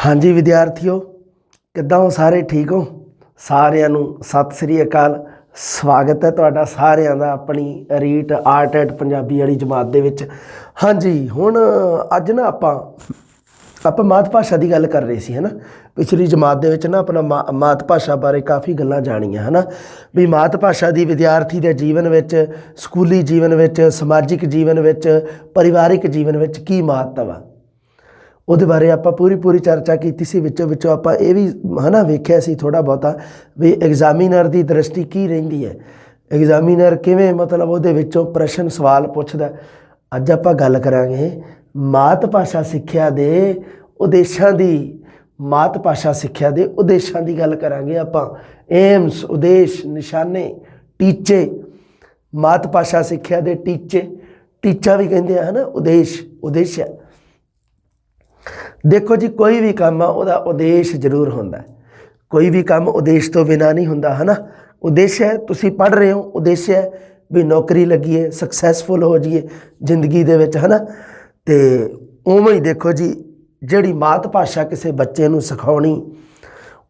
हाँ जी विद्यार्थियों, किद्दां हो सारे? ठीक हो? सारिਆਂ ਨੂੰ सत श्री अकाल। स्वागत है तुहाडा सारिਆਂ ਦਾ अपनी रीट आर्ट एंड पंजाबी वाली जमात दे विच। हाँ जी, हुण अज ना ਆਪਾਂ मात भाषा की गल कर रहे सी, है ना। पिछली जमात दे विच ना अपना मात भाषा बारे काफ़ी गल्लां जाणीआं, है ना, भी मात भाषा की विद्यार्थी के जीवन विच, स्कूली जीवन विच, समाजिक जीवन विच, परिवारिक जीवन विच की महत्व आ। ਉਹਦੇ ਬਾਰੇ ਆਪਾਂ ਪੂਰੀ ਚਰਚਾ ਕੀਤੀ ਸੀ। ਵਿੱਚੋਂ ਆਪਾਂ ਇਹ ਵੀ ਹੈ ਨਾ ਵੇਖਿਆ ਸੀ ਥੋੜ੍ਹਾ ਬਹੁਤਾ ਵੀ ਐਗਜ਼ਾਮੀਨਰ ਦੀ ਦ੍ਰਿਸ਼ਟੀ ਕੀ ਰਹਿੰਦੀ ਹੈ, ਐਗਜ਼ਾਮੀਨਰ ਕਿਵੇਂ ਮਤਲਬ ਉਹਦੇ ਵਿੱਚੋਂ ਪ੍ਰਸ਼ਨ ਸਵਾਲ ਪੁੱਛਦਾ। ਅੱਜ ਆਪਾਂ ਗੱਲ ਕਰਾਂਗੇ ਮਾਤ ਭਾਸ਼ਾ ਸਿੱਖਿਆ ਦੇ ਉਦੇਸ਼ਾਂ ਦੀ। ਮਾਤ ਭਾਸ਼ਾ ਸਿੱਖਿਆ ਦੇ ਉਦੇਸ਼ਾਂ ਦੀ ਗੱਲ ਕਰਾਂਗੇ ਆਪਾਂ। ਏਮਸ, ਉਦੇਸ਼, ਨਿਸ਼ਾਨੇ, ਟੀਚੇ। ਮਾਤ ਭਾਸ਼ਾ ਸਿੱਖਿਆ ਦੇ ਟੀਚੇ, ਟੀਚਾ ਵੀ ਕਹਿੰਦੇ ਆ, ਹੈ ਨਾ, ਉਦੇਸ਼ ਹੈ। देखो जी, कोई भी काम आ ਉਹਦਾ ਉਦੇਸ਼ ਜ਼ਰੂਰ ਹੁੰਦਾ। ਕੋਈ ਵੀ ਕੰਮ ਉਦੇਸ਼ ਤੋਂ ਬਿਨਾਂ ਨਹੀਂ ਹੁੰਦਾ, ਹੈ ਨਾ। ਉਦੇਸ਼ ਹੈ ਤੁਸੀਂ ਪੜ੍ਹ ਰਹੇ ਹੋ, ਉਦੇਸ਼ ਹੈ ਵੀ ਨੌਕਰੀ ਲੱਗੀਏ, ਸਕਸੈਸਫੁਲ ਹੋ ਜਾਈਏ ਜ਼ਿੰਦਗੀ ਦੇ ਵਿੱਚ, ਹੈ ਨਾ। ਅਤੇ ਉਵੇਂ ਹੀ ਦੇਖੋ ਜੀ, ਜਿਹੜੀ ਮਾਤ ਭਾਸ਼ਾ ਕਿਸੇ ਬੱਚੇ ਨੂੰ ਸਿਖਾਉਣੀ,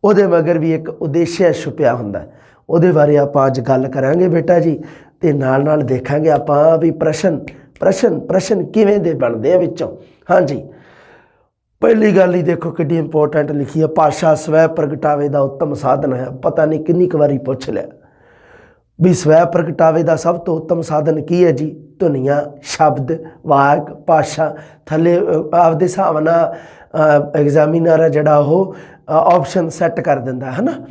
ਉਹਦੇ ਮਗਰ ਵੀ ਇੱਕ ਉਦੇਸ਼ ਛੁਪਿਆ ਹੁੰਦਾ। ਉਹਦੇ ਬਾਰੇ ਆਪਾਂ ਅੱਜ ਗੱਲ ਕਰਾਂਗੇ ਬੇਟਾ ਜੀ। ਅਤੇ ਨਾਲ ਦੇਖਾਂਗੇ ਆਪਾਂ ਵੀ ਪ੍ਰਸ਼ਨ ਕਿਵੇਂ ਦੇ ਬਣਦੇ ਆ ਵਿੱਚੋਂ। ਹਾਂਜੀ, पहली गल ही देखो कि इंपोर्टेंट लिखी है, भाषा स्वै प्रगटावे का उत्तम साधन है। पता नहीं किन्नी क वारी पूछ लिया भी स्वै प्रगटावे का सब तो उत्तम साधन की है जी? धुनियाँ, शब्द, वाक, भाषा। थले आपदे हिसाब नाल एग्जामिनर है जिहड़ा वो ऑप्शन सैट कर दिंदा, है ना।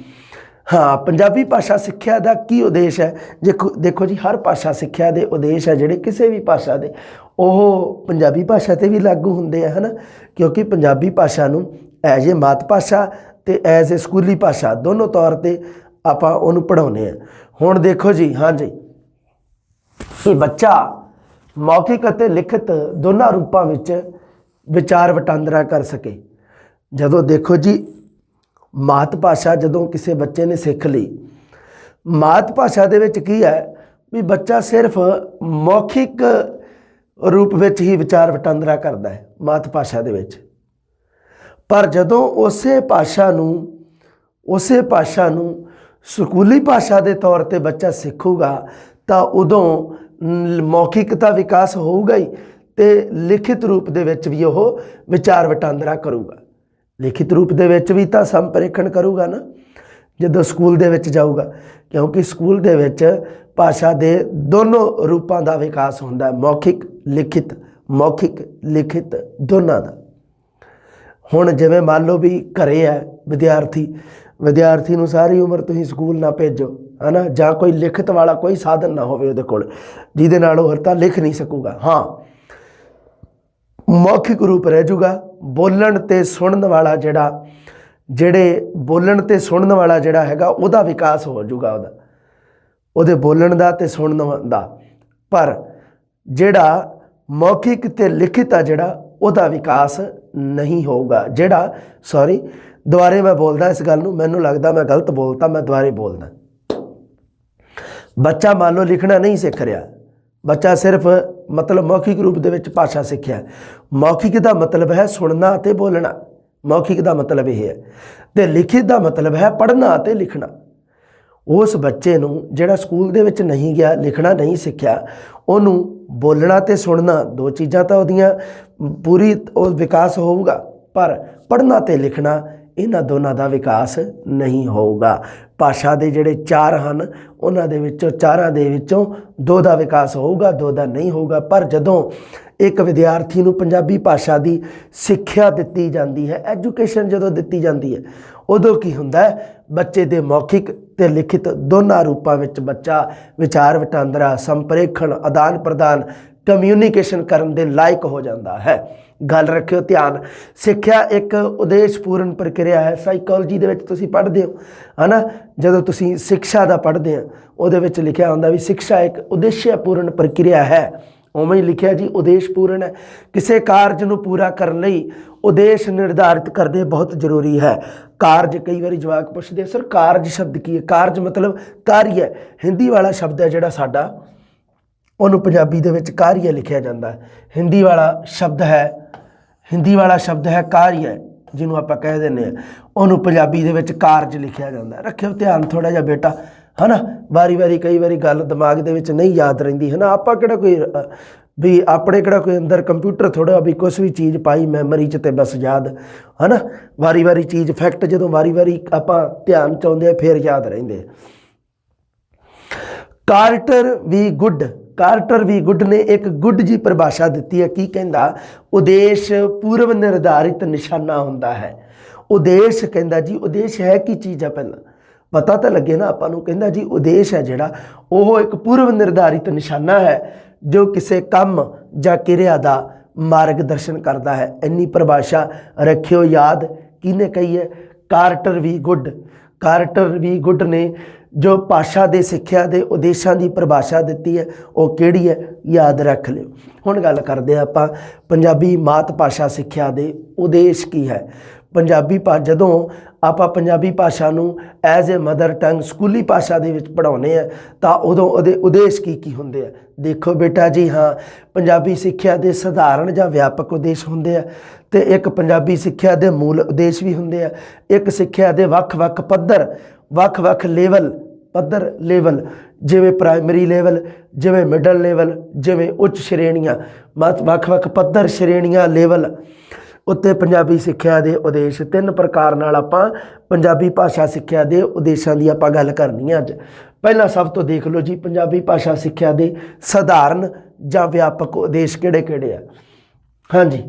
हाँ, पंजाबी भाषा सिक्ख्या का की उद्देश है? देखो जी, हर भाषा सिक्ख्या के उद्देश है जिहड़े किसी भी भाषा के ਉਹ ਪੰਜਾਬੀ ਭਾਸ਼ਾ 'ਤੇ ਵੀ ਲਾਗੂ ਹੁੰਦੇ ਆ, ਹੈ ਨਾ। ਕਿਉਂਕਿ ਪੰਜਾਬੀ ਭਾਸ਼ਾ ਨੂੰ ਐਜ਼ ਏ ਮਾਤ ਭਾਸ਼ਾ ਅਤੇ ਐਜ਼ ਏ ਸਕੂਲੀ ਭਾਸ਼ਾ ਦੋਨੋਂ ਤੌਰ 'ਤੇ ਆਪਾਂ ਉਹਨੂੰ ਪੜ੍ਹਾਉਂਦੇ ਹਾਂ। ਹੁਣ ਦੇਖੋ ਜੀ, ਹਾਂਜੀ, ਇਹ ਬੱਚਾ ਮੌਖਿਕ ਅਤੇ ਲਿਖਤ ਦੋਨਾਂ ਰੂਪਾਂ ਵਿੱਚ ਵਿਚਾਰ ਵਟਾਂਦਰਾ ਕਰ ਸਕੇ। ਜਦੋਂ ਦੇਖੋ ਜੀ, ਮਾਤ ਭਾਸ਼ਾ ਜਦੋਂ ਕਿਸੇ ਬੱਚੇ ਨੇ ਸਿੱਖ ਲਈ, ਮਾਤ ਭਾਸ਼ਾ ਦੇ ਵਿੱਚ ਕੀ ਹੈ ਵੀ ਬੱਚਾ ਸਿਰਫ ਮੌਖਿਕ रूप ਵਿੱਚ ਹੀ ਵਿਚਾਰ ਵਟਾਂਦਰਾ ਕਰਦਾ ਹੈ ਮਾਤ ਭਾਸ਼ਾ ਦੇ ਵਿੱਚ। ਪਰ ਜਦੋਂ ਉਸੇ ਭਾਸ਼ਾ ਨੂੰ ਸਕੂਲੀ ਭਾਸ਼ਾ ਦੇ ਤੌਰ 'ਤੇ ਬੱਚਾ ਸਿੱਖੂਗਾ ਤਾਂ ਉਦੋਂ ਮੌਖਿਕ ਦਾ ਵਿਕਾਸ ਹੋਊਗਾ ਹੀ, ਅਤੇ ਲਿਖਿਤ ਰੂਪ ਦੇ ਵਿੱਚ ਵੀ ਉਹ ਵਿਚਾਰ ਵਟਾਂਦਰਾ ਕਰੂਗਾ। ਲਿਖਿਤ ਰੂਪ ਦੇ ਵਿੱਚ ਵੀ ਤਾਂ ਸੰਪ੍ਰੇਖਣ ਕਰੂਗਾ ਨਾ ਜਦੋਂ ਸਕੂਲ ਦੇ ਵਿੱਚ ਜਾਊਗਾ, ਕਿਉਂਕਿ ਸਕੂਲ ਦੇ ਵਿੱਚ ਭਾਸ਼ਾ ਦੇ ਦੋਨੋਂ ਰੂਪਾਂ ਦਾ ਵਿਕਾਸ ਹੁੰਦਾ, ਮੌਖਿਕ ਲਿਖਿਤ ਦੋਨਾਂ ਦਾ। ਹੁਣ ਜਿਵੇਂ ਮੰਨ ਲਓ ਵੀ ਘਰੇ ਹੈ ਵਿਦਿਆਰਥੀ ਨੂੰ ਸਾਰੀ ਉਮਰ ਤੁਸੀਂ ਸਕੂਲ ਨਾ ਭੇਜੋ, ਹੈ ਨਾ, ਜਾਂ ਕੋਈ ਲਿਖਤ ਵਾਲਾ ਕੋਈ ਸਾਧਨ ਨਾ ਹੋਵੇ ਉਹਦੇ ਕੋਲ ਜਿਹਦੇ ਨਾਲ ਉਹ ਤਾਂ ਲਿਖ ਨਹੀਂ ਸਕੂਗਾ। ਹਾਂ, ਮੌਖਿਕ ਰੂਪ ਰਹਿ ਜੂਗਾ। ਬੋਲਣ ਅਤੇ ਸੁਣਨ ਵਾਲਾ ਜਿਹੜਾ ਹੈਗਾ ਉਹਦਾ ਵਿਕਾਸ ਹੋ ਜੂਗਾ, ਉਹਦੇ ਬੋਲਣ ਦਾ ਅਤੇ ਸੁਣਨ ਦਾ। ਪਰ ਜਿਹੜਾ ਮੌਖਿਕ ਅਤੇ ਲਿਖਿਤ ਆ ਉਹਦਾ ਵਿਕਾਸ ਨਹੀਂ ਹੋਊਗਾ। ਦੁਬਾਰੇ ਮੈਂ ਬੋਲਦਾ ਇਸ ਗੱਲ ਨੂੰ, ਮੈਨੂੰ ਲੱਗਦਾ ਮੈਂ ਗਲਤ ਬੋਲਤਾ, ਮੈਂ ਦੁਬਾਰੇ ਬੋਲਦਾ। ਬੱਚਾ ਮੰਨ ਲਓ ਲਿਖਣਾ ਨਹੀਂ ਸਿੱਖ ਰਿਹਾ, ਬੱਚਾ ਸਿਰਫ ਮਤਲਬ ਮੌਖਿਕ ਰੂਪ ਦੇ ਵਿੱਚ ਭਾਸ਼ਾ ਸਿੱਖਿਆ। ਮੌਖਿਕ ਦਾ ਮਤਲਬ ਹੈ ਸੁਣਨਾ ਅਤੇ ਬੋਲਣਾ, ਮੌਖਿਕ ਦਾ ਮਤਲਬ ਇਹ ਹੈ, ਅਤੇ ਲਿਖਿਤ ਦਾ ਮਤਲਬ ਹੈ ਪੜ੍ਹਨਾ ਅਤੇ ਲਿਖਣਾ। ਉਸ ਬੱਚੇ ਨੂੰ ਜਿਹੜਾ ਸਕੂਲ ਦੇ ਵਿੱਚ ਨਹੀਂ ਗਿਆ, ਲਿਖਣਾ ਨਹੀਂ ਸਿੱਖਿਆ, ਉਹਨੂੰ ਬੋਲਣਾ ਅਤੇ ਸੁਣਨਾ ਦੋ ਚੀਜ਼ਾਂ ਤਾਂ ਉਹਦੀਆਂ ਪੂਰੀ ਉਹ ਵਿਕਾਸ ਹੋਊਗਾ, ਪਰ ਪੜ੍ਹਨਾ ਅਤੇ ਲਿਖਣਾ ਇਹਨਾਂ ਦੋਨਾਂ ਦਾ ਵਿਕਾਸ ਨਹੀਂ ਹੋਊਗਾ। ਭਾਸ਼ਾ ਦੇ ਜਿਹੜੇ ਚਾਰ ਹਨ ਉਹਨਾਂ ਦੇ ਵਿੱਚੋਂ ਚਾਰਾਂ ਦੇ ਵਿੱਚੋਂ ਦੋ ਦਾ ਵਿਕਾਸ ਹੋਊਗਾ, ਦੋ ਦਾ ਨਹੀਂ ਹੋਊਗਾ। ਪਰ ਜਦੋਂ ਇੱਕ ਵਿਦਿਆਰਥੀ ਨੂੰ ਪੰਜਾਬੀ ਭਾਸ਼ਾ ਦੀ ਸਿੱਖਿਆ ਦਿੱਤੀ ਜਾਂਦੀ ਹੈ, ਐਜੂਕੇਸ਼ਨ ਜਦੋਂ ਦਿੱਤੀ ਜਾਂਦੀ ਹੈ, ਉਦੋਂ ਕੀ ਹੁੰਦਾ, ਬੱਚੇ ਦੇ ਮੌਖਿਕ ਅਤੇ ਲਿਖਿਤ ਦੋਨਾਂ ਰੂਪਾਂ ਵਿੱਚ ਬੱਚਾ ਵਿਚਾਰ ਵਟਾਂਦਰਾ, ਸੰਪ੍ਰੇਖਣ, ਆਦਾਨ ਪ੍ਰਦਾਨ, ਕਮਿਊਨੀਕੇਸ਼ਨ ਕਰਨ ਦੇ ਲਾਇਕ ਹੋ ਜਾਂਦਾ ਹੈ। ਗੱਲ ਰੱਖਿਓ ਧਿਆਨ। ਸਿੱਖਿਆ ਇੱਕ ਉਦੇਸ਼ਪੂਰਨ ਪ੍ਰਕਿਰਿਆ ਹੈ। ਸਾਈਕੋਲੋਜੀ ਦੇ ਵਿੱਚ ਤੁਸੀਂ ਪੜ੍ਹਦੇ ਹੋ, ਹੈ ਨਾ, ਜਦੋਂ ਤੁਸੀਂ ਸਿੱਖਿਆ ਦਾ ਪੜ੍ਹਦੇ ਆ ਉਹਦੇ ਵਿੱਚ ਲਿਖਿਆ ਹੁੰਦਾ ਵੀ ਸਿੱਖਿਆ ਇੱਕ ਉਦੇਸ਼ਪੂਰਨ ਪ੍ਰਕਿਰਿਆ ਹੈ। ਉਵੇਂ ਹੀ ਲਿਖਿਆ ਜੀ ਉਦੇਸ਼ਪੂਰਨ ਹੈ। ਕਿਸੇ ਕਾਰਜ ਨੂੰ ਪੂਰਾ ਕਰਨ ਲਈ ਉਦੇਸ਼ ਨਿਰਧਾਰਿਤ ਕਰਦੇ ਬਹੁਤ ਜ਼ਰੂਰੀ ਹੈ। ਕਾਰਜ, ਕਈ ਵਾਰੀ ਜਵਾਕ ਪੁੱਛਦੇ ਸਰ ਕਾਰਜ ਸ਼ਬਦ ਕੀ ਹੈ? ਕਾਰਜ ਮਤਲਬ ਕਾਰਜ, ਹਿੰਦੀ ਵਾਲਾ ਸ਼ਬਦ ਹੈ ਜਿਹੜਾ ਸਾਡਾ, ਉਹਨੂੰ ਪੰਜਾਬੀ ਦੇ ਵਿੱਚ ਕਾਰਜ ਲਿਖਿਆ ਜਾਂਦਾ ਹੈ। ਹਿੰਦੀ ਵਾਲਾ ਸ਼ਬਦ ਹੈ ਕਾਰਜ, ਜਿਹਨੂੰ ਆਪਾਂ ਕਹਿ ਦਿੰਦੇ ਆ, ਉਹਨੂੰ ਪੰਜਾਬੀ ਦੇ ਵਿੱਚ ਕਾਰਜ ਲਿਖਿਆ ਜਾਂਦਾ। ਰੱਖਿਓ ਧਿਆਨ ਥੋੜ੍ਹਾ ਜਿਹਾ ਬੇਟਾ, ਹੈ ਨਾ। ਵਾਰੀ ਕਈ ਵਾਰੀ ਗੱਲ ਦਿਮਾਗ ਦੇ ਵਿੱਚ ਨਹੀਂ ਯਾਦ ਰਹਿੰਦੀ, ਹੈ ਨਾ। ਆਪਾਂ ਕਿਹੜਾ ਕੋਈ ਵੀ ਆਪਣੇ ਕਿਹੜਾ ਕੋਈ ਅੰਦਰ ਕੰਪਿਊਟਰ ਥੋੜ੍ਹਾ ਵੀ ਕੁਛ ਵੀ ਚੀਜ਼ ਪਾਈ ਮੈਮਰੀ 'ਚ ਅਤੇ ਬਸ ਯਾਦ, ਹੈ ਨਾ। ਵਾਰੀ ਚੀਜ਼ ਫੈਕਟ ਜਦੋਂ ਵਾਰੀ ਆਪਾਂ ਧਿਆਨ 'ਚ ਆਉਂਦੇ ਆ ਫਿਰ ਯਾਦ ਰਹਿੰਦੇ ਆ। ਕਾਰਟਰ ਵੀ ਗੁੱਡ ਨੇ ਇੱਕ ਗੁੱਡ ਜੀ ਪਰਿਭਾਸ਼ਾ ਦਿੱਤੀ ਹੈ। ਕੀ ਕਹਿੰਦਾ? ਉਦੇਸ਼ ਪੂਰਵ ਨਿਰਧਾਰਿਤ ਨਿਸ਼ਾਨਾ ਹੁੰਦਾ ਹੈ। ਉਦੇਸ਼ ਕਹਿੰਦਾ ਜੀ, ਉਦੇਸ਼ ਹੈ ਕੀ ਚੀਜ਼ ਆ, ਪਹਿਲਾਂ ਪਤਾ ਤਾਂ ਲੱਗੇ ਨਾ ਆਪਾਂ ਨੂੰ। ਕਹਿੰਦਾ ਜੀ ਉਦੇਸ਼ ਹੈ ਜਿਹੜਾ, ਉਹ ਇੱਕ ਪੂਰਵ ਨਿਰਧਾਰਿਤ ਨਿਸ਼ਾਨਾ ਹੈ ਜੋ ਕਿਸੇ ਕੰਮ ਜਾਂ ਕਿਰਿਆ ਦਾ ਮਾਰਗਦਰਸ਼ਨ ਕਰਦਾ ਹੈ। ਇੰਨੀ ਪਰਿਭਾਸ਼ਾ ਰੱਖਿਓ ਯਾਦ। ਕਿਹਨੇ ਕਹੀ ਹੈ? ਕਾਰਟਰ ਵੀ ਗੁੱਡ ਨੇ ਜੋ ਭਾਸ਼ਾ ਦੇ ਸਿੱਖਿਆ ਦੇ ਉਦੇਸ਼ਾਂ ਦੀ ਪਰਿਭਾਸ਼ਾ ਦਿੱਤੀ ਹੈ। ਉਹ ਕਿਹੜੀ ਹੈ? ਯਾਦ ਰੱਖ ਲਿਓ। ਹੁਣ ਗੱਲ ਕਰਦੇ ਆਪਾਂ ਪੰਜਾਬੀ ਮਾਤ ਭਾਸ਼ਾ ਸਿੱਖਿਆ ਦੇ ਉਦੇਸ਼ ਕੀ ਹੈ। ਜਦੋਂ ਆਪਾਂ ਪੰਜਾਬੀ ਭਾਸ਼ਾ ਨੂੰ ਐਜ਼ ਏ ਮਦਰ ਟੰਗ ਸਕੂਲੀ ਭਾਸ਼ਾ ਦੇ ਵਿੱਚ ਪੜ੍ਹਾਉਂਦੇ ਆ ਤਾਂ ਉਦੋਂ ਉਹਦੇ ਉਦੇਸ਼ ਕੀ ਹੁੰਦੇ ਆ। ਦੇਖੋ ਬੇਟਾ ਜੀ, ਹਾਂ, ਪੰਜਾਬੀ ਸਿੱਖਿਆ ਦੇ ਸਧਾਰਨ ਜਾਂ ਵਿਆਪਕ ਉਦੇਸ਼ ਹੁੰਦੇ ਆ ਅਤੇ ਇੱਕ ਪੰਜਾਬੀ ਸਿੱਖਿਆ ਦੇ ਮੂਲ ਉਦੇਸ਼ ਵੀ ਹੁੰਦੇ ਆ। ਇੱਕ ਸਿੱਖਿਆ ਦੇ ਵੱਖ-ਵੱਖ ਪੱਧਰ, ਵੱਖ-ਵੱਖ ਲੈਵਲ, ਜਿਵੇਂ ਪ੍ਰਾਇਮਰੀ ਲੈਵਲ, ਜਿਵੇਂ ਮਿਡਲ ਲੈਵਲ, ਜਿਵੇਂ ਉੱਚ ਸ਼੍ਰੇਣੀਆਂ, ਵੱਖ-ਵੱਖ ਪੱਧਰ, ਸ਼੍ਰੇਣੀਆਂ, ਲੈਵਲ ਉੱਤੇ ਪੰਜਾਬੀ ਸਿੱਖਿਆ ਦੇ ਉਦੇਸ਼। 3 ਪ੍ਰਕਾਰ ਨਾਲ ਆਪਾਂ ਪੰਜਾਬੀ ਭਾਸ਼ਾ ਸਿੱਖਿਆ ਦੇ ਉਦੇਸ਼ਾਂ ਦੀ ਆਪਾਂ ਗੱਲ ਕਰਨੀ ਹੈ ਅੱਜ। ਪਹਿਲਾਂ ਸਭ ਤੋਂ ਦੇਖ ਲਓ ਜੀ, ਪੰਜਾਬੀ ਭਾਸ਼ਾ ਸਿੱਖਿਆ ਦੇ ਸਧਾਰਨ ਜਾਂ ਵਿਆਪਕ ਉਦੇਸ਼ ਕਿਹੜੇ ਆ। ਹਾਂਜੀ,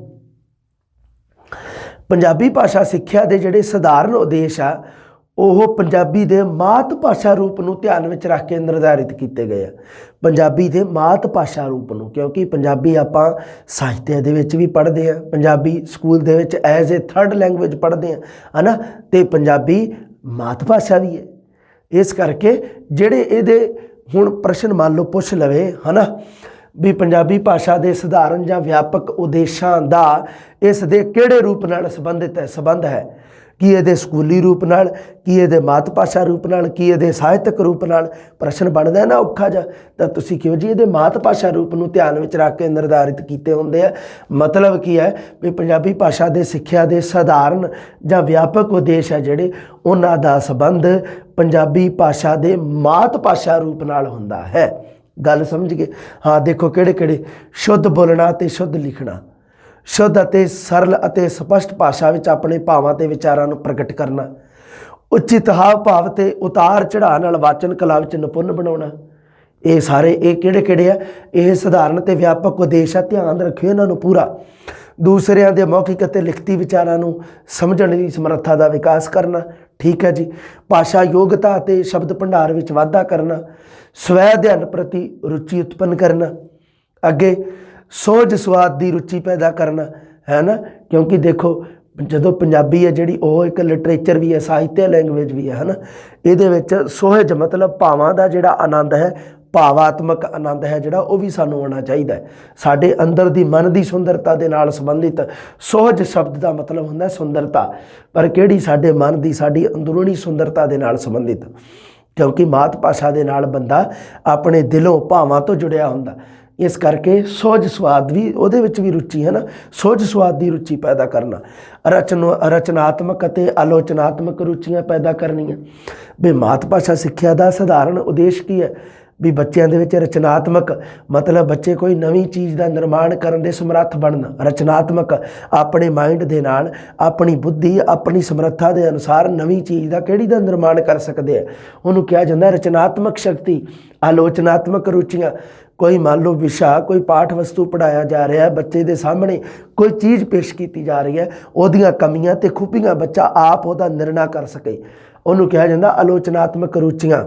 ਪੰਜਾਬੀ ਭਾਸ਼ਾ ਸਿੱਖਿਆ ਦੇ ਜਿਹੜੇ ਸਧਾਰਨ ਉਦੇਸ਼ ਆ ਉਹ ਪੰਜਾਬੀ ਦੇ ਮਾਤ ਭਾਸ਼ਾ ਰੂਪ ਨੂੰ ਧਿਆਨ ਵਿੱਚ ਰੱਖ ਕੇ ਨਿਰਧਾਰਿਤ ਕੀਤੇ ਗਏ ਆ। ਪੰਜਾਬੀ ਦੇ ਮਾਤ ਭਾਸ਼ਾ ਰੂਪ ਨੂੰ, ਕਿਉਂਕਿ ਪੰਜਾਬੀ ਆਪਾਂ ਸਾਹਿਤਿਆ ਦੇ ਵਿੱਚ ਵੀ ਪੜ੍ਹਦੇ ਹਾਂ, ਪੰਜਾਬੀ ਸਕੂਲ ਦੇ ਵਿੱਚ ਐਜ਼ ਏ 3rd ਲੈਂਗੁਏਜ ਪੜ੍ਹਦੇ ਹਾਂ, ਹੈ ਨਾ। ਅਤੇ ਪੰਜਾਬੀ ਮਾਤ ਭਾਸ਼ਾ ਵੀ ਹੈ। ਇਸ ਕਰਕੇ ਜਿਹੜੇ ਇਹਦੇ ਹੁਣ ਪ੍ਰਸ਼ਨ ਮੰਨ ਲਓ ਪੁੱਛ ਲਵੇ, ਹੈ ਨਾ, ਵੀ ਪੰਜਾਬੀ ਭਾਸ਼ਾ ਦੇ ਸਧਾਰਨ ਜਾਂ ਵਿਆਪਕ ਉਦੇਸ਼ਾਂ ਦਾ ਇਸ ਦੇ ਕਿਹੜੇ ਰੂਪ ਨਾਲ ਸੰਬੰਧ ਹੈ। ਕੀ ਇਹਦੇ ਸਕੂਲੀ ਰੂਪ ਨਾਲ, ਕੀ ਇਹਦੇ ਮਾਤ ਭਾਸ਼ਾ ਰੂਪ ਨਾਲ, ਕੀ ਇਹਦੇ ਸਾਹਿਤਕ ਰੂਪ ਨਾਲ। ਪ੍ਰਸ਼ਨ ਬਣਦਾ ਨਾ ਔਖਾ ਜਿਹਾ, ਤਾਂ ਤੁਸੀਂ ਕਿਉਂ ਜੀ ਇਹਦੇ ਮਾਤ ਭਾਸ਼ਾ ਰੂਪ ਨੂੰ ਧਿਆਨ ਵਿੱਚ ਰੱਖ ਕੇ ਨਿਰਧਾਰਿਤ ਕੀਤੇ ਹੁੰਦੇ ਆ। ਮਤਲਬ ਕੀ ਹੈ ਵੀ ਪੰਜਾਬੀ ਭਾਸ਼ਾ ਦੇ ਸਿੱਖਿਆ ਦੇ ਸਧਾਰਨ ਜਾਂ ਵਿਆਪਕ ਉਦੇਸ਼ ਹੈ ਜਿਹੜੇ, ਉਹਨਾਂ ਦਾ ਸੰਬੰਧ ਪੰਜਾਬੀ ਭਾਸ਼ਾ ਦੇ ਮਾਤ ਭਾਸ਼ਾ ਰੂਪ ਨਾਲ ਹੁੰਦਾ ਹੈ। ਗੱਲ ਸਮਝ ਗਏ? ਹਾਂ, ਦੇਖੋ ਕਿਹੜੇ ਸ਼ੁੱਧ ਬੋਲਣਾ ਅਤੇ ਸ਼ੁੱਧ ਲਿਖਣਾ, ਸ਼ੁੱਧ ਅਤੇ ਸਰਲ ਅਤੇ ਸਪਸ਼ਟ ਭਾਸ਼ਾ ਵਿੱਚ ਆਪਣੇ ਭਾਵਾਂ ਅਤੇ ਵਿਚਾਰਾਂ ਨੂੰ ਪ੍ਰਗਟ ਕਰਨਾ, ਉਚਿਤ ਹਾਵ ਭਾਵ ਅਤੇ ਉਤਾਰ ਚੜ੍ਹਾਅ ਨਾਲ ਵਾਚਨ ਕਲਾ ਵਿੱਚ ਨਿਪੁੰਨ ਬਣਾਉਣਾ। ਇਹ ਸਾਰੇ ਕਿਹੜੇ ਆ? ਇਹ ਸਧਾਰਨ ਅਤੇ ਵਿਆਪਕ ਉਦੇਸ਼ ਆ। ਧਿਆਨ ਰੱਖਿਓ ਇਹਨਾਂ ਨੂੰ ਪੂਰਾ। ਦੂਸਰਿਆਂ ਦੇ ਮੌਖਿਕ ਅਤੇ ਲਿਖਤੀ ਵਿਚਾਰਾਂ ਨੂੰ ਸਮਝਣ ਦੀ ਸਮਰੱਥਾ ਦਾ ਵਿਕਾਸ ਕਰਨਾ। ਠੀਕ ਹੈ ਜੀ। ਭਾਸ਼ਾ ਯੋਗਤਾ ਅਤੇ ਸ਼ਬਦ ਭੰਡਾਰ ਵਿੱਚ ਵਾਧਾ ਕਰਨਾ, ਸਵੈ ਅਧਿਐਨ ਪ੍ਰਤੀ ਰੁਚੀ ਉਤਪੰਨ ਕਰਨਾ, ਅੱਗੇ ਸੋਝ ਸਵਾਦ ਦੀ ਰੁਚੀ ਪੈਦਾ ਕਰਨਾ, ਹੈ ਨਾ। ਕਿਉਂਕਿ ਦੇਖੋ ਜਦੋਂ ਪੰਜਾਬੀ ਹੈ ਜਿਹੜੀ ਉਹ ਇੱਕ ਲਿਟਰੇਚਰ ਵੀ ਹੈ, ਸਾਹਿਤਿਆ ਲੈਂਗੁਏਜ ਵੀ ਹੈ ਨਾ। ਇਹਦੇ ਵਿੱਚ ਸੋਹਜ ਮਤਲਬ ਭਾਵਾਂ ਦਾ ਜਿਹੜਾ ਆਨੰਦ ਹੈ, ਭਾਵਾਤਮਕ ਆਨੰਦ ਹੈ ਜਿਹੜਾ, ਉਹ ਵੀ ਸਾਨੂੰ ਆਉਣਾ ਚਾਹੀਦਾ ਹੈ। ਸਾਡੇ ਅੰਦਰ ਦੀ ਮਨ ਦੀ ਸੁੰਦਰਤਾ ਦੇ ਨਾਲ ਸੰਬੰਧਿਤ ਸੋਹਜ ਸ਼ਬਦ ਦਾ ਮਤਲਬ ਹੁੰਦਾ ਸੁੰਦਰਤਾ, ਪਰ ਕਿਹੜੀ? ਸਾਡੇ ਮਨ ਦੀ, ਸਾਡੀ ਅੰਦਰੂਨੀ ਸੁੰਦਰਤਾ ਦੇ ਨਾਲ ਸੰਬੰਧਿਤ। ਕਿਉਂਕਿ ਮਾਤ ਭਾਸ਼ਾ ਦੇ ਨਾਲ ਬੰਦਾ ਆਪਣੇ ਦਿਲੋਂ ਭਾਵਾਂ ਤੋਂ ਜੁੜਿਆ ਹੁੰਦਾ। ਇਸ ਕਰਕੇ ਸੋਝ ਸਵਾਦ ਵੀ ਉਹਦੇ ਵਿੱਚ ਵੀ ਰੁਚੀ ਹੈ ਨਾ, ਸੋਝ ਸਵਾਦ ਦੀ ਰੁਚੀ ਪੈਦਾ ਕਰਨਾ, ਰਚਨਾਤਮਕ ਅਤੇ ਆਲੋਚਨਾਤਮਕ ਰੁਚੀਆਂ ਪੈਦਾ ਕਰਨੀਆਂ। ਵੀ ਮਾਤ ਭਾਸ਼ਾ ਸਿੱਖਿਆ ਦਾ ਸਧਾਰਨ ਉਦੇਸ਼ ਕੀ ਹੈ? ਵੀ ਬੱਚਿਆਂ ਦੇ ਵਿੱਚ ਰਚਨਾਤਮਕ ਮਤਲਬ ਬੱਚੇ ਕੋਈ ਨਵੀਂ ਚੀਜ਼ ਦਾ ਨਿਰਮਾਣ ਕਰਨ ਦੇ ਸਮਰੱਥ ਬਣਨ। ਰਚਨਾਤਮਕ ਆਪਣੇ ਮਾਈਂਡ ਦੇ ਨਾਲ, ਆਪਣੀ ਬੁੱਧੀ, ਆਪਣੀ ਸਮਰੱਥਾ ਦੇ ਅਨੁਸਾਰ ਨਵੀਂ ਚੀਜ਼ ਦਾ ਕਿਹੜੀ ਦਾ ਨਿਰਮਾਣ ਕਰ ਸਕਦੇ ਆ, ਉਹਨੂੰ ਕਿਹਾ ਜਾਂਦਾ ਰਚਨਾਤਮਕ ਸ਼ਕਤੀ। ਆਲੋਚਨਾਤਮਕ ਰੁਚੀਆਂ, ਕੋਈ ਮੰਨ ਲਓ ਵਿਸ਼ਾ, ਕੋਈ ਪਾਠ ਵਸਤੂ ਪੜ੍ਹਾਇਆ ਜਾ ਰਿਹਾ, ਬੱਚੇ ਦੇ ਸਾਹਮਣੇ ਕੋਈ ਚੀਜ਼ ਪੇਸ਼ ਕੀਤੀ ਜਾ ਰਹੀ ਹੈ, ਉਹਦੀਆਂ ਕਮੀਆਂ ਅਤੇ ਖੂਬੀਆਂ ਬੱਚਾ ਆਪ ਉਹਦਾ ਨਿਰਣਾ ਕਰ ਸਕੇ, ਉਹਨੂੰ ਕਿਹਾ ਜਾਂਦਾ ਆਲੋਚਨਾਤਮਕ ਰੁਚੀਆਂ।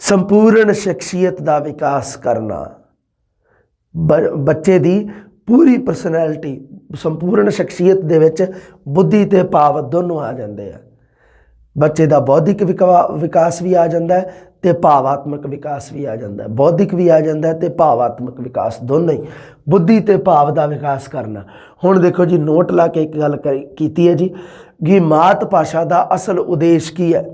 ਸੰਪੂਰਨ ਸ਼ਖਸੀਅਤ ਦਾ ਵਿਕਾਸ ਕਰਨਾ, ਬੱਚੇ ਦੀ ਪੂਰੀ ਪਰਸਨੈਲਿਟੀ, ਸੰਪੂਰਨ ਸ਼ਖਸੀਅਤ ਦੇ ਵਿੱਚ ਬੁੱਧੀ ਅਤੇ ਭਾਵ ਦੋਨੋਂ ਆ ਜਾਂਦੇ ਆ। ਬੱਚੇ ਦਾ ਬੌਧਿਕ ਵਿਕਾਸ ਵੀ ਆ ਜਾਂਦਾ ਅਤੇ ਭਾਵਾਤਮਕ ਵਿਕਾਸ ਵੀ ਆ ਜਾਂਦਾ। ਬੌਧਿਕ ਵੀ ਆ ਜਾਂਦਾ ਅਤੇ ਭਾਵਾਤਮਕ ਵਿਕਾਸ ਦੋਨੋਂ ਹੀ, ਬੁੱਧੀ ਅਤੇ ਭਾਵ ਦਾ ਵਿਕਾਸ ਕਰਨਾ। ਹੁਣ ਦੇਖੋ ਜੀ, ਨੋਟ ਲਾ ਕੇ ਇੱਕ ਗੱਲ ਕੀਤੀ ਹੈ ਜੀ ਕਿ ਮਾਤ ਭਾਸ਼ਾ ਦਾ ਅਸਲ ਉਦੇਸ਼ ਕੀ ਹੈ।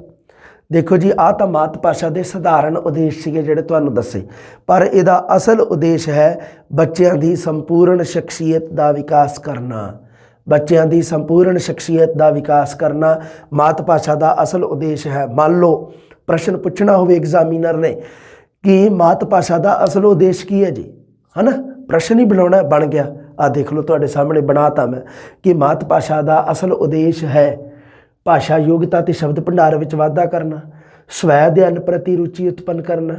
ਦੇਖੋ ਜੀ, ਆਹ ਤਾਂ ਮਾਤ ਭਾਸ਼ਾ ਦੇ ਸਧਾਰਨ ਉਦੇਸ਼ ਸੀਗੇ ਜਿਹੜੇ ਤੁਹਾਨੂੰ ਦੱਸੇ, ਪਰ ਇਹਦਾ ਅਸਲ ਉਦੇਸ਼ ਹੈ ਬੱਚਿਆਂ ਦੀ ਸੰਪੂਰਨ ਸ਼ਖਸੀਅਤ ਦਾ ਵਿਕਾਸ ਕਰਨਾ, ਬੱਚਿਆਂ ਦੀ ਸੰਪੂਰਨ ਸ਼ਖਸੀਅਤ ਦਾ ਵਿਕਾਸ ਕਰਨਾ ਮਾਤ ਭਾਸ਼ਾ ਦਾ ਅਸਲ ਉਦੇਸ਼ ਹੈ। ਮੰਨ ਲਓ ਪ੍ਰਸ਼ਨ ਪੁੱਛਣਾ ਹੋਵੇ ਐਗਜ਼ਾਮੀਨਰ ਨੇ ਕਿ ਮਾਤ ਭਾਸ਼ਾ ਦਾ ਅਸਲ ਉਦੇਸ਼ ਕੀ ਹੈ ਜੀ, ਹੈ ਨਾ, ਪ੍ਰਸ਼ਨ ਹੀ ਬਣਾਉਣਾ, ਬਣ ਗਿਆ। ਆ ਦੇਖ ਲਓ ਤੁਹਾਡੇ ਸਾਹਮਣੇ ਬਣਾਤਾ ਮੈਂ ਕਿ ਮਾਤ ਭਾਸ਼ਾ ਦਾ ਅਸਲ ਉਦੇਸ਼ ਹੈ ਭਾਸ਼ਾ ਯੋਗਤਾ ਤੇ ਸ਼ਬਦ ਭੰਡਾਰ ਵਿੱਚ ਵਾਧਾ ਕਰਨਾ, ਸਵੈ ਅਧਿਐਨ ਪ੍ਰਤੀ ਰੁਚੀ ਉਤਪੰਨ ਕਰਨਾ।